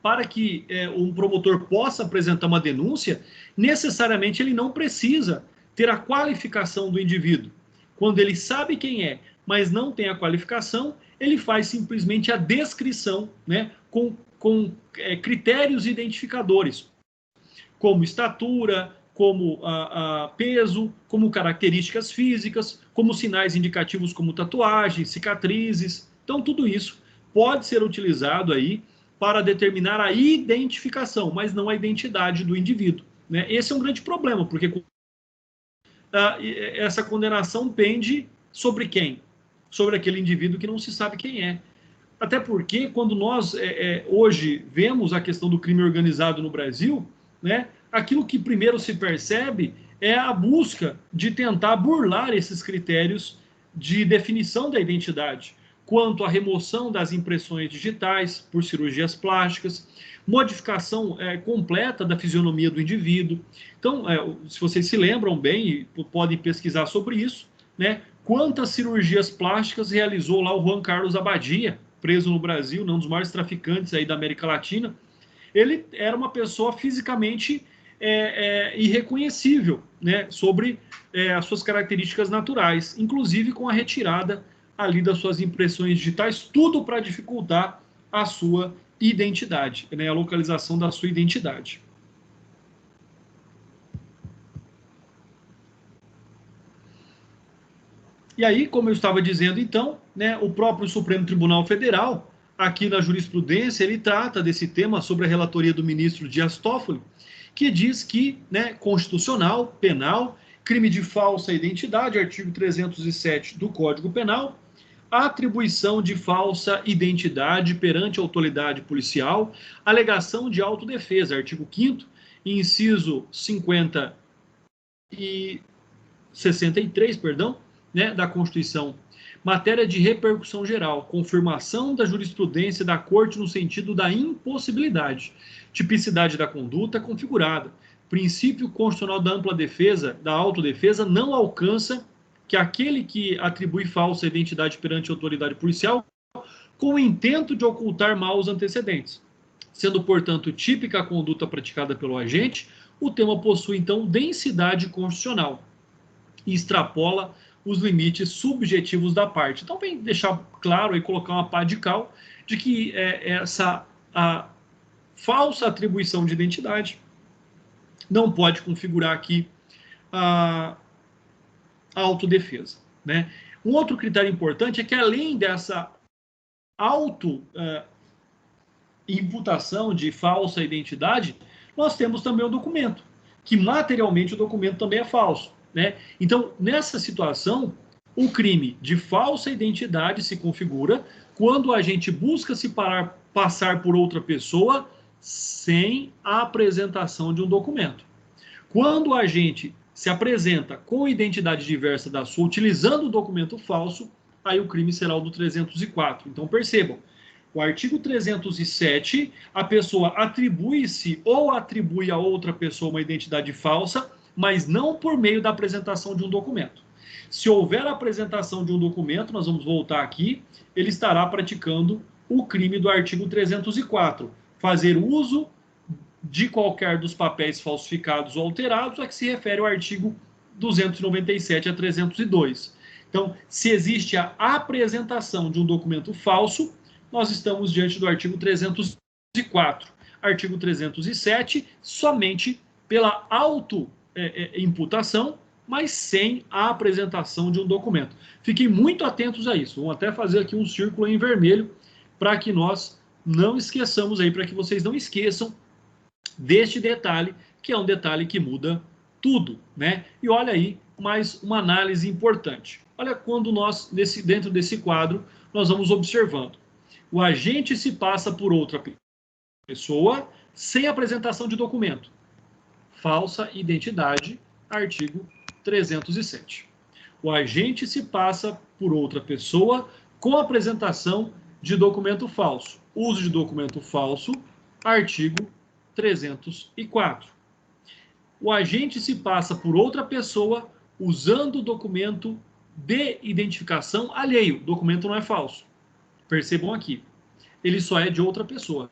S1: para que um promotor possa apresentar uma denúncia, necessariamente ele não precisa ter a qualificação do indivíduo. Quando ele sabe quem é, mas não tem a qualificação, ele faz simplesmente a descrição, né, com critérios identificadores, como estatura, como peso, como características físicas, como sinais indicativos como tatuagens, cicatrizes. Então, tudo isso pode ser utilizado aí para determinar a identificação, mas não a identidade do indivíduo, né? Esse é um grande problema, porque essa condenação pende sobre quem? Sobre aquele indivíduo que não se sabe quem é. Até porque, quando nós hoje vemos a questão do crime organizado no Brasil, né, aquilo que primeiro se percebe é a busca de tentar burlar esses critérios de definição da identidade, quanto à remoção das impressões digitais por cirurgias plásticas, modificação completa da fisionomia do indivíduo. Então, se vocês se lembram bem, e podem pesquisar sobre isso, né, quantas cirurgias plásticas realizou lá o Juan Carlos Abadia, preso no Brasil, um dos maiores traficantes aí da América Latina. Ele era uma pessoa fisicamente irreconhecível, né, sobre as suas características naturais, inclusive com a retirada ali das suas impressões digitais, tudo para dificultar a sua identidade, né, a localização da sua identidade. E aí, como eu estava dizendo, então, né, o próprio Supremo Tribunal Federal, aqui na jurisprudência, ele trata desse tema sobre a relatoria do ministro Dias Toffoli, que diz que, né, constitucional, penal, crime de falsa identidade, artigo 307 do Código Penal, a atribuição de falsa identidade perante a autoridade policial, alegação de autodefesa, artigo 5º, inciso 50 e 63, perdão, né, da Constituição, matéria de repercussão geral, confirmação da jurisprudência da Corte no sentido da impossibilidade, tipicidade da conduta configurada, princípio constitucional da ampla defesa, da autodefesa, não alcança que aquele que atribui falsa identidade perante a autoridade policial com o intento de ocultar maus antecedentes. Sendo, portanto, típica a conduta praticada pelo agente, o tema possui, então, densidade constitucional e extrapola os limites subjetivos da parte. Então, vem deixar claro e colocar uma pá de cal de que a falsa atribuição de identidade não pode configurar aqui a autodefesa, né? Um outro critério importante é que, além dessa imputação de falsa identidade, nós temos também o documento, que materialmente o documento também é falso, né? Então, nessa situação, o crime de falsa identidade se configura quando a gente busca se passar por outra pessoa sem a apresentação de um documento. Quando a gente se apresenta com identidade diversa da sua, utilizando o documento falso, aí o crime será o do 304. Então, percebam, o artigo 307, a pessoa atribui-se ou atribui a outra pessoa uma identidade falsa, mas não por meio da apresentação de um documento. Se houver a apresentação de um documento, nós vamos voltar aqui, ele estará praticando o crime do artigo 304, fazer uso de qualquer dos papéis falsificados ou alterados, a que se refere ao artigo 297 a 302. Então, se existe a apresentação de um documento falso, nós estamos diante do artigo 304. Artigo 307, somente pela autoimputação, mas sem a apresentação de um documento. Fiquem muito atentos a isso. Vamos até fazer aqui um círculo em vermelho para que nós não esqueçamos aí, para que vocês não esqueçam deste detalhe, que é um detalhe que muda tudo, né? E olha aí, mais uma análise importante. Olha quando nós, dentro desse quadro, nós vamos observando. O agente se passa por outra pessoa sem apresentação de documento. Falsa identidade, artigo 307. O agente se passa por outra pessoa com apresentação de documento falso. Uso de documento falso, artigo 304. O agente se passa por outra pessoa usando o documento de identificação alheio. O documento não é falso. Percebam aqui. Ele só é de outra pessoa.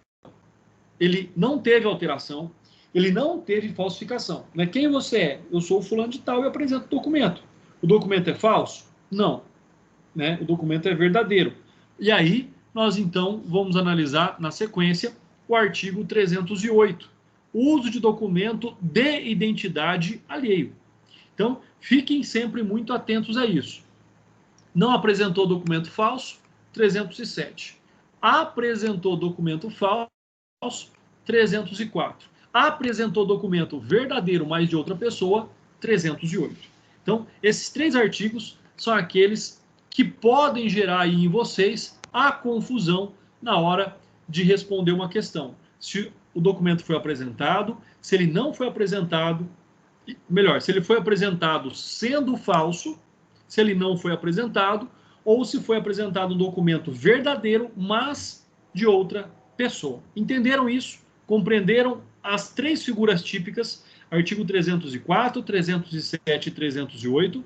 S1: Ele não teve alteração, ele não teve falsificação. Né? Quem você é? Eu sou o fulano de tal e apresento o documento. O documento é falso? Não. Né? O documento é verdadeiro. E aí, nós então vamos analisar na sequência o artigo 308, uso de documento de identidade alheio. Então, fiquem sempre muito atentos a isso. Não apresentou documento falso, 307. Apresentou documento falso, 304. Apresentou documento verdadeiro, mas de outra pessoa, 308. Então, esses 3 artigos são aqueles que podem gerar aí em vocês a confusão na hora de responder uma questão. Se o documento foi apresentado, se ele não foi apresentado, melhor, se ele foi apresentado sendo falso, se ele não foi apresentado, ou se foi apresentado um documento verdadeiro, mas de outra pessoa. Entenderam isso? Compreenderam as 3 figuras típicas, artigo 304, 307 e 308?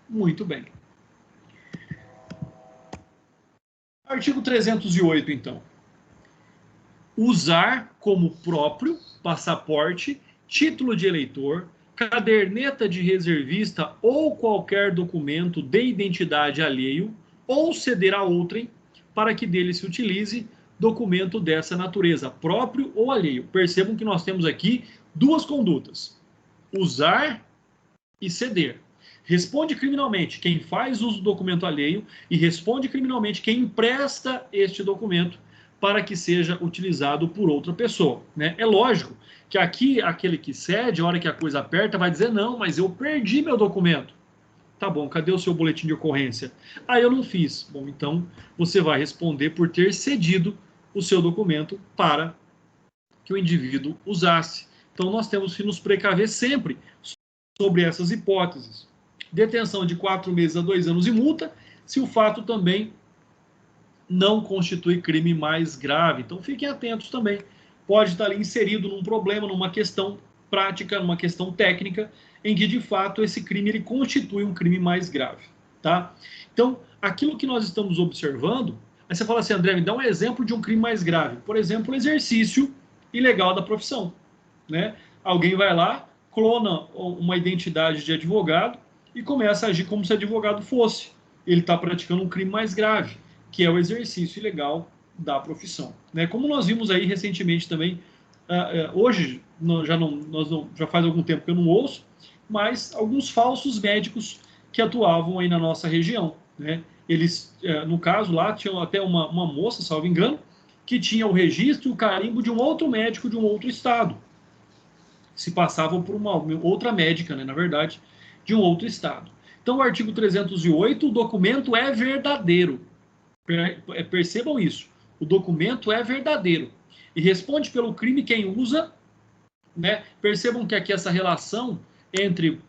S1: Muito bem. Artigo 308, então. Usar como próprio passaporte, título de eleitor, caderneta de reservista ou qualquer documento de identidade alheio, ou ceder a outrem para que dele se utilize documento dessa natureza, próprio ou alheio. Percebam que nós temos aqui 2 condutas: usar e ceder. Responde criminalmente quem faz uso do documento alheio e responde criminalmente quem empresta este documento para que seja utilizado por outra pessoa, né? É lógico que aqui aquele que cede, a hora que a coisa aperta, vai dizer: não, mas eu perdi meu documento. Tá bom, cadê o seu boletim de ocorrência? Ah, eu não fiz. Bom, então você vai responder por ter cedido o seu documento para que o indivíduo usasse. Então nós temos que nos precaver sempre sobre essas hipóteses. Detenção de 4 meses a 2 anos e multa, se o fato também não constitui crime mais grave. Então fiquem atentos também. Pode estar ali inserido num problema, numa questão prática, numa questão técnica, em que de fato esse crime ele constitui um crime mais grave, tá? Então, aquilo que nós estamos observando, aí você fala assim: André, me dá um exemplo de um crime mais grave. Por exemplo, o exercício ilegal da profissão, né? Alguém vai lá, clona uma identidade de advogado e começa a agir como se advogado fosse. Ele está praticando um crime mais grave, que é o exercício ilegal da profissão, né? Como nós vimos aí recentemente também, hoje já faz algum tempo que eu não ouço, mas alguns falsos médicos que atuavam aí na nossa região, né? Eles, no caso lá, tinham até uma moça, salvo engano, que tinha o registro e o carimbo de um outro médico de um outro estado. Se passavam por uma outra médica, né, na verdade, de um outro estado. Então, o artigo 308, o documento é verdadeiro. Percebam isso. O documento é verdadeiro. E responde pelo crime quem usa, né? Percebam que aqui essa relação entre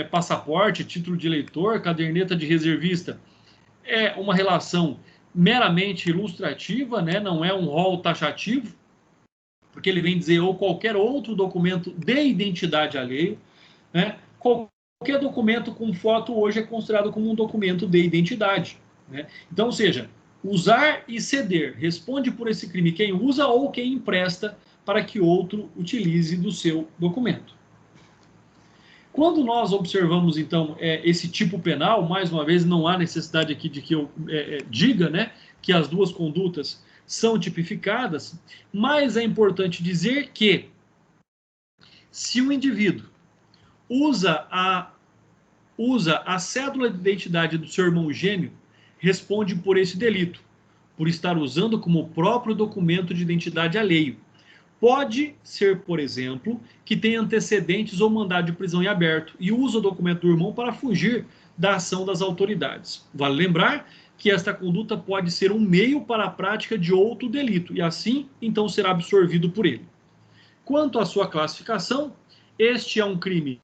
S1: passaporte, título de eleitor, caderneta de reservista, é uma relação meramente ilustrativa, né? Não é um rol taxativo, porque ele vem dizer ou qualquer outro documento de identidade alheio, né? Qualquer documento com foto hoje é considerado como um documento de identidade, né? Então, ou seja, usar e ceder, responde por esse crime quem usa ou quem empresta para que outro utilize do seu documento. Quando nós observamos, então, esse tipo penal, mais uma vez, não há necessidade aqui de que eu diga, né, que as 2 condutas são tipificadas, mas é importante dizer que se o indivíduo usa a cédula de identidade do seu irmão gêmeo, responde por esse delito, por estar usando como próprio documento de identidade alheio. Pode ser, por exemplo, que tenha antecedentes ou mandado de prisão em aberto e usa o documento do irmão para fugir da ação das autoridades. Vale lembrar que esta conduta pode ser um meio para a prática de outro delito e assim, então, será absorvido por ele. Quanto à sua classificação, este é um crime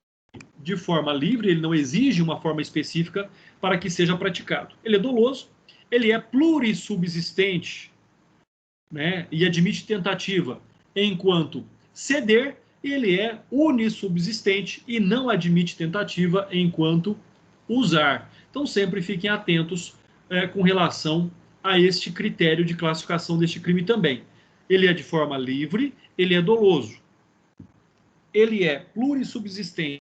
S1: de forma livre, ele não exige uma forma específica para que seja praticado. Ele é doloso, ele é plurissubsistente, né, e admite tentativa, enquanto ceder, ele é unissubsistente e não admite tentativa enquanto usar. Então, sempre fiquem atentos com relação a este critério de classificação deste crime também. Ele é de forma livre, ele é doloso, ele é plurissubsistente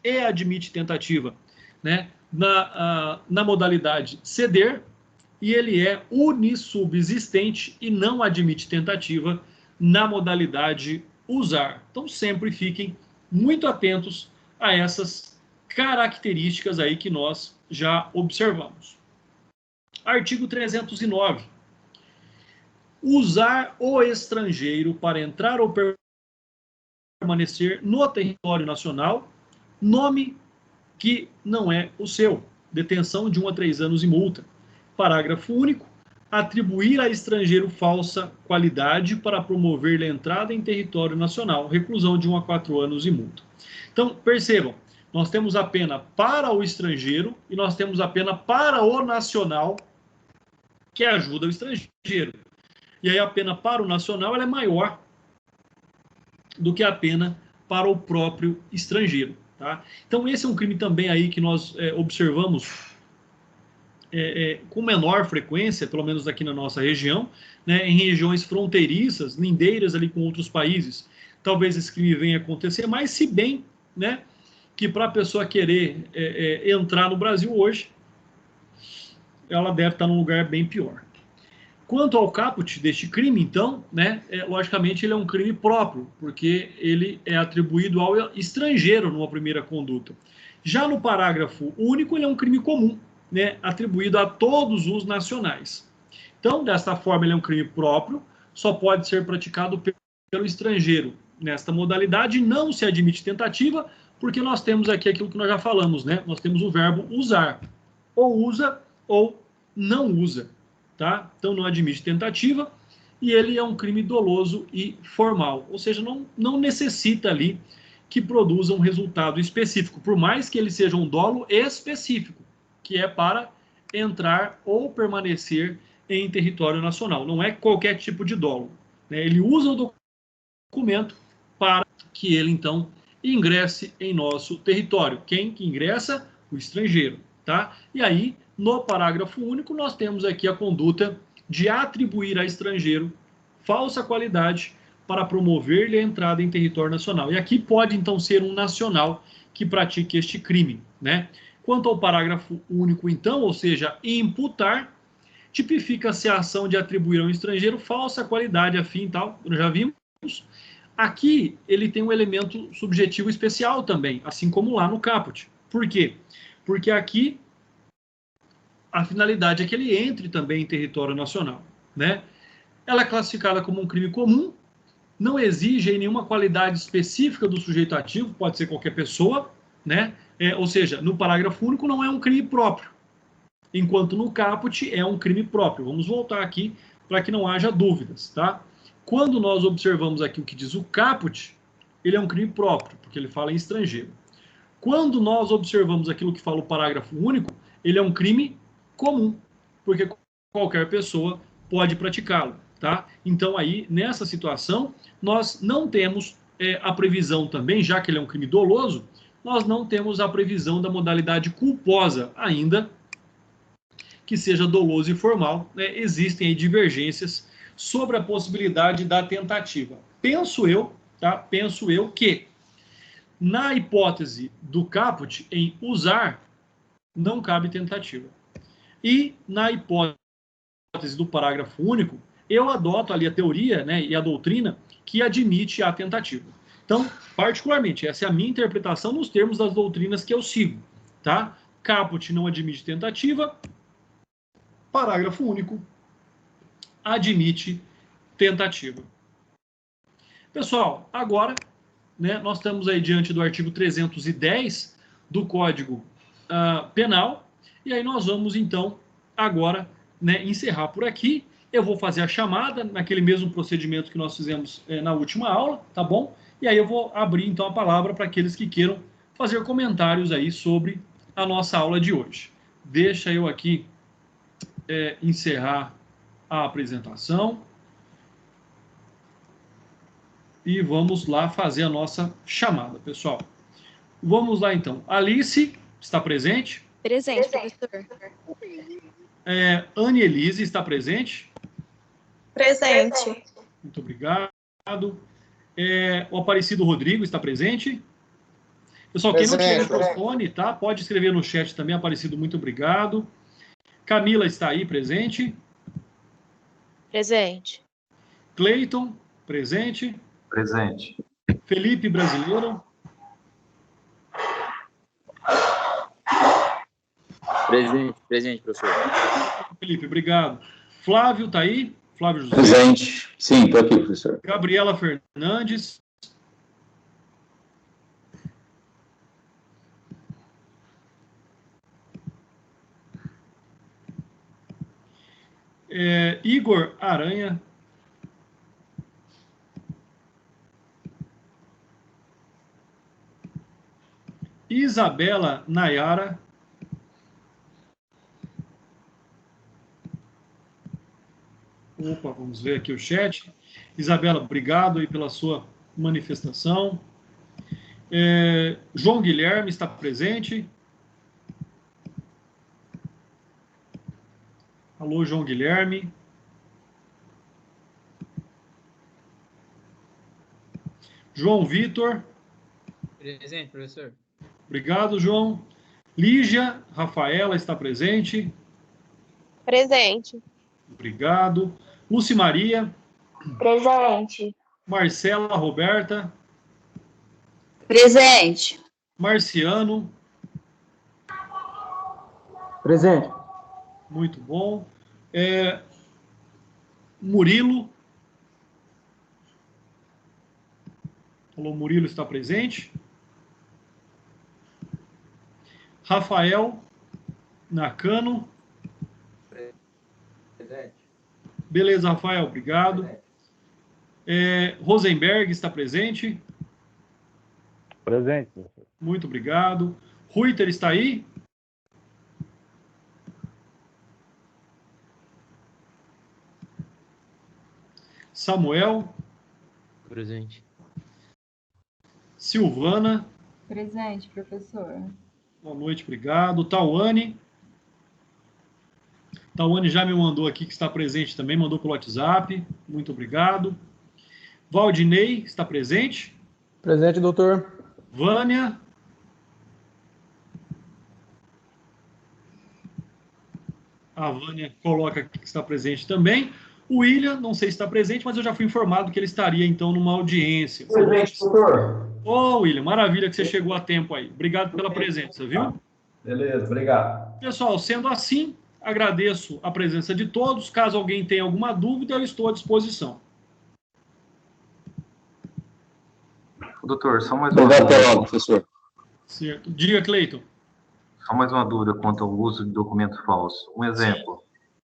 S1: e admite tentativa, né, na modalidade ceder, e ele é unissubsistente e não admite tentativa na modalidade usar. Então, sempre fiquem muito atentos a essas características aí que nós já observamos. Artigo 309. Usar o estrangeiro para entrar ou permanecer no território nacional, nome que não é o seu. Detenção de 1 a 3 anos e multa. Parágrafo único. Atribuir a estrangeiro falsa qualidade para promover-lhe a entrada em território nacional. Reclusão de 1 a 4 anos e multa. Então, percebam, nós temos a pena para o estrangeiro e nós temos a pena para o nacional que ajuda o estrangeiro. E aí a pena para o nacional ela é maior do que a pena para o próprio estrangeiro. Tá? Então, esse é um crime também aí que nós observamos com menor frequência, pelo menos aqui na nossa região, né, em regiões fronteiriças, lindeiras ali com outros países. Talvez esse crime venha acontecer, mas se bem, né, que para a pessoa querer entrar no Brasil hoje, ela deve estar num lugar bem pior. Quanto ao caput deste crime, então, né, logicamente ele é um crime próprio, porque ele é atribuído ao estrangeiro numa primeira conduta. Já no parágrafo único, ele é um crime comum, né, atribuído a todos os nacionais. Então, desta forma, ele é um crime próprio, só pode ser praticado pelo estrangeiro. Nesta modalidade, não se admite tentativa, porque nós temos aqui aquilo que nós já falamos, né? Nós temos o verbo usar. Ou usa ou não usa. Tá? Então, não admite tentativa e ele é um crime doloso e formal. Ou seja, não necessita ali que produza um resultado específico, por mais que ele seja um dolo específico, que é para entrar ou permanecer em território nacional. Não é qualquer tipo de dolo. Né? Ele usa o documento para que ele, então, ingresse em nosso território. Quem que ingressa? O estrangeiro. Tá? E aí, no parágrafo único, nós temos aqui a conduta de atribuir a estrangeiro falsa qualidade para promover-lhe a entrada em território nacional. E aqui pode, então, ser um nacional que pratique este crime. Né? Quanto ao parágrafo único, então, ou seja, imputar, tipifica-se a ação de atribuir a um estrangeiro falsa qualidade, afim e tal, nós já vimos. Aqui, ele tem um elemento subjetivo especial também, assim como lá no caput. Por quê? Porque aqui a finalidade é que ele entre também em território nacional. Né? Ela é classificada como um crime comum, não exige nenhuma qualidade específica do sujeito ativo, pode ser qualquer pessoa, né? Ou seja, no parágrafo único não é um crime próprio, enquanto no caput é um crime próprio. Vamos voltar aqui para que não haja dúvidas. Tá? Quando nós observamos aqui o que diz o caput, ele é um crime próprio, porque ele fala em estrangeiro. Quando nós observamos aquilo que fala o parágrafo único, ele é um crime comum, porque qualquer pessoa pode praticá-lo. Tá? Então, aí, nessa situação, nós não temos a previsão também, já que ele é um crime doloso, nós não temos a previsão da modalidade culposa, ainda que seja doloso e formal. Né? Existem aí divergências sobre a possibilidade da tentativa. Penso eu que, na hipótese do caput, em usar, não cabe tentativa. E, na hipótese do parágrafo único, eu adoto ali a teoria, né, e a doutrina que admite a tentativa. Então, particularmente, essa é a minha interpretação nos termos das doutrinas que eu sigo. Tá? Caput não admite tentativa, parágrafo único admite tentativa. Pessoal, agora, né, nós estamos aí diante do artigo 310 do Código Penal, e aí nós vamos, então, agora, né, encerrar por aqui. Eu vou fazer a chamada naquele mesmo procedimento que nós fizemos na última aula, tá bom? E aí eu vou abrir, então, a palavra para aqueles que queiram fazer comentários aí sobre a nossa aula de hoje. Deixa eu aqui encerrar a apresentação. E vamos lá fazer a nossa chamada, pessoal. Vamos lá, então. Alice, está presente?
S5: Presente, professor.
S1: Anne Elise, está presente?
S6: Presente.
S1: Muito obrigado. O Aparecido Rodrigo, está presente? Pessoal, quem não tiver microfone, tá? Pode escrever no chat também, Aparecido, muito obrigado. Camila está aí, presente.
S6: Presente.
S1: Cleiton, presente.
S4: Presente.
S1: Felipe, brasileiro.
S5: Presente, professor.
S1: Felipe, obrigado. Flávio está aí? Flávio José.
S7: Presente. Sim, estou aqui, professor.
S1: Gabriela Fernandes. Igor Aranha. Isabela Nayara. Opa, vamos ver aqui o chat. Isabela, obrigado aí pela sua manifestação. João Guilherme está presente. Alô, João Guilherme. João Vitor.
S5: Presente, professor.
S1: Obrigado, João. Lígia Rafaela está presente.
S6: Presente.
S1: Obrigado. Lúcia Maria.
S3: Presente.
S1: Marcela Roberta.
S3: Presente.
S1: Marciano.
S8: Presente.
S1: Muito bom. Murilo. Alô, Murilo está presente. Rafael Nakano.
S5: Presente.
S1: Beleza, Rafael, obrigado. Rosenberg está presente.
S8: Presente, professor.
S1: Muito obrigado. Ruiter está aí? Samuel.
S2: Presente.
S1: Silvana.
S9: Presente, professor.
S1: Boa noite, obrigado. Tawane. Tawane já me mandou aqui que está presente também, mandou pelo WhatsApp. Muito obrigado. Valdinei está presente.
S8: Presente, doutor.
S1: Vânia. A Vânia coloca aqui que está presente também. O William, não sei se está presente, mas eu já fui informado que ele estaria, então, numa audiência.
S8: Presente, doutor.
S1: Ô, William, maravilha que você chegou a tempo aí. Obrigado pela presença, viu?
S8: Beleza, obrigado.
S1: Pessoal, sendo assim, agradeço a presença de todos. Caso alguém tenha alguma dúvida, eu estou à disposição.
S4: Doutor, só mais uma
S7: Obrigado
S4: dúvida.
S7: pela aula, professor.
S1: Certo. Diga, Cleiton.
S4: Só mais uma dúvida quanto ao uso de documento falso. Um exemplo.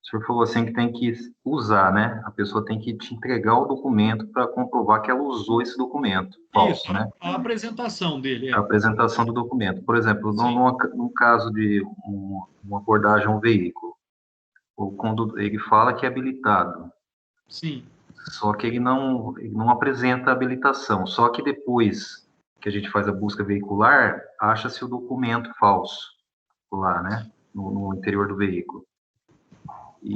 S4: O senhor falou assim que tem que usar, né? A pessoa tem que te entregar o documento para comprovar que ela usou esse documento falso,
S1: Isso,
S4: né?
S1: a apresentação dele.
S4: A apresentação do documento. Por exemplo, num caso de uma abordagem a um veículo, ele fala que é habilitado.
S1: Sim.
S4: Só que ele não apresenta a habilitação. Só que depois que a gente faz a busca veicular, acha-se o documento falso lá, né? No interior do veículo. E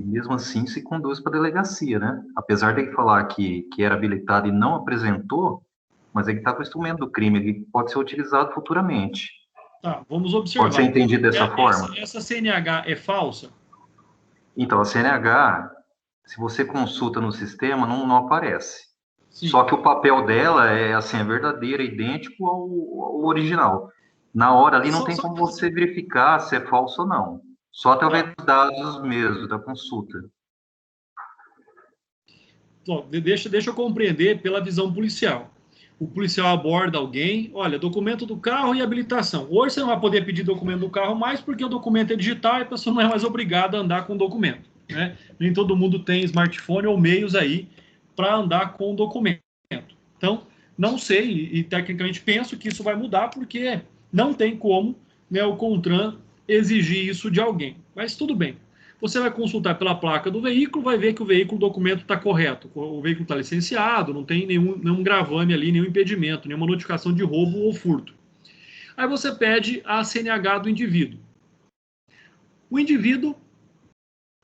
S4: mesmo assim se conduz para a delegacia, né? Apesar de ele falar que era habilitado e não apresentou, mas ele está com o instrumento do crime, ele pode ser utilizado futuramente.
S1: Tá, vamos observar.
S4: Pode ser entendido dessa forma?
S1: Essa CNH é falsa?
S4: Então, a CNH, se você consulta no sistema, não aparece.
S1: Sim.
S4: Só que o papel dela é assim, é verdadeiro, é idêntico ao original. Na hora ali não tem como você verificar se é falso ou não. Só através dos dados mesmo, da consulta.
S1: Bom, deixa eu compreender pela visão policial. O policial aborda alguém, olha, documento do carro e habilitação. Hoje você não vai poder pedir documento do carro mais porque o documento é digital e a pessoa não é mais obrigada a andar com o documento, né? Nem todo mundo tem smartphone ou meios aí para andar com o documento. Então, não sei e tecnicamente penso que isso vai mudar porque não tem como, né, o CONTRAN exigir isso de alguém. Mas tudo bem. Você vai consultar pela placa do veículo, vai ver que o documento está correto. O veículo está licenciado, não tem nenhum gravame ali, nenhum impedimento, nenhuma notificação de roubo ou furto. Aí você pede a CNH do indivíduo. O indivíduo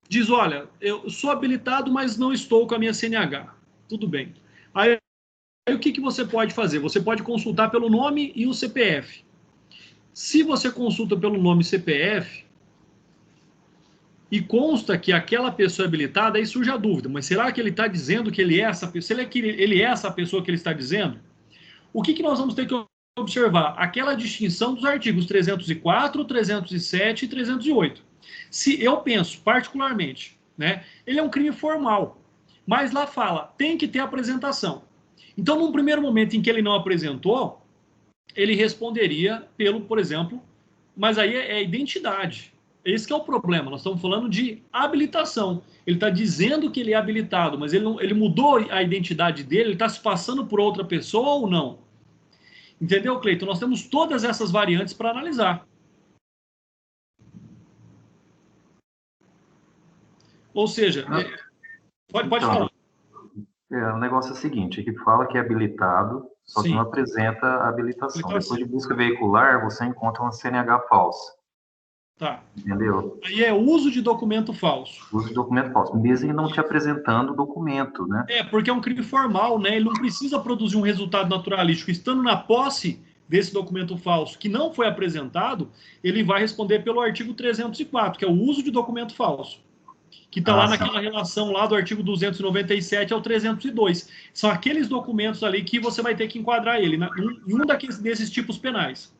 S1: diz, olha, eu sou habilitado, mas não estou com a minha CNH. Tudo bem. Aí o que você pode fazer? Você pode consultar pelo nome e o CPF. Se você consulta pelo nome e CPF, e consta que aquela pessoa é habilitada, aí surge a dúvida, mas será que ele está dizendo que ele é essa pessoa? Ele é essa pessoa que ele está dizendo? O que nós vamos ter que observar? Aquela distinção dos artigos 304, 307 e 308. Se eu penso, particularmente, né, ele é um crime formal, mas lá fala, tem que ter apresentação. Então, num primeiro momento em que ele não apresentou, ele responderia pelo, por exemplo, mas aí é identidade. Esse que é o problema, nós estamos falando de habilitação. Ele está dizendo que ele é habilitado, mas ele mudou a identidade dele, ele está se passando por outra pessoa ou não? Entendeu, Cleiton? Nós temos todas essas variantes para analisar. Ou seja, pode
S4: então,
S1: falar.
S4: O negócio é o seguinte, aqui fala que é habilitado, só que
S1: Sim.
S4: não apresenta a habilitação. Depois de busca veicular, você encontra uma CNH falsa.
S1: Tá.
S4: Entendeu?
S1: Aí é uso de documento falso.
S4: Uso de documento falso, mesmo ele não te apresentando o documento, né?
S1: Porque é um crime formal, né? Ele não precisa produzir um resultado naturalístico. Estando na posse desse documento falso que não foi apresentado, ele vai responder pelo artigo 304, que é o uso de documento falso. Que está lá naquela relação lá do artigo 297 ao 302. São aqueles documentos ali que você vai ter que enquadrar ele em um desses tipos penais.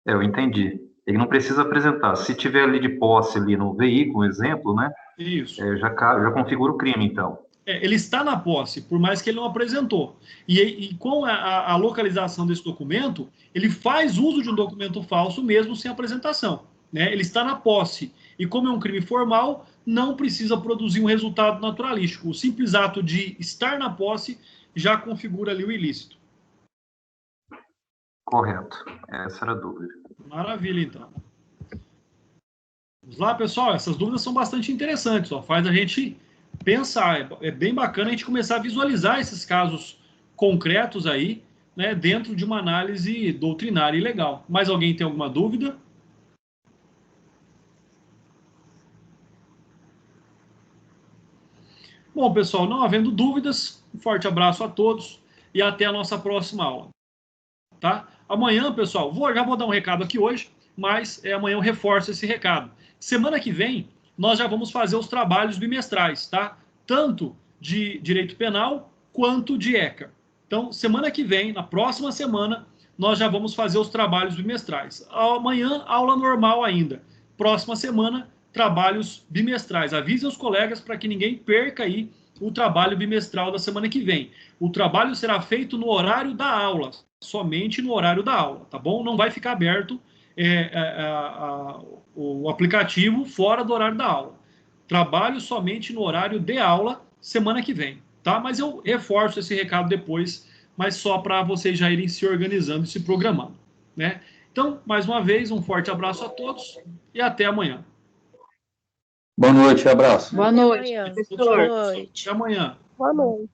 S4: Eu entendi. Ele não precisa apresentar. Se tiver ali de posse ali no veículo, exemplo, né?
S1: Isso.
S4: Já configura o crime, então.
S1: Ele está na posse, por mais que ele não apresentou. E com a localização desse documento, ele faz uso de um documento falso mesmo sem apresentação. Né? Ele está na posse. E como é um crime formal, não precisa produzir um resultado naturalístico. O simples ato de estar na posse já configura ali o ilícito.
S4: Correto. Essa era a dúvida.
S1: Maravilha, então. Vamos lá, pessoal. Essas dúvidas são bastante interessantes. Ó. Faz a gente pensar. É bem bacana a gente começar a visualizar esses casos concretos aí, né, dentro de uma análise doutrinária e legal. Mais alguém tem alguma dúvida? Bom, pessoal, não havendo dúvidas, um forte abraço a todos e até a nossa próxima aula. Tá? Amanhã, pessoal, já vou dar um recado aqui hoje, mas amanhã eu reforço esse recado. Semana que vem, nós já vamos fazer os trabalhos bimestrais, tá? Tanto de direito penal quanto de ECA. Então, semana que vem, na próxima semana, nós já vamos fazer os trabalhos bimestrais. Amanhã, aula normal ainda. Próxima semana, trabalhos bimestrais. Avisem os colegas para que ninguém perca aí o trabalho bimestral da semana que vem. O trabalho será feito no horário da aula, somente no horário da aula, tá bom? Não vai ficar aberto o aplicativo fora do horário da aula. Trabalho somente no horário de aula semana que vem, tá? Mas eu reforço esse recado depois, mas só para vocês já irem se organizando e se programando, né? Então, mais uma vez, um forte abraço a todos e até amanhã.
S7: Boa noite, abraço.
S9: Boa noite,
S6: Amanhã.
S9: professor.
S6: Boa noite.
S1: Até amanhã.
S6: Boa noite.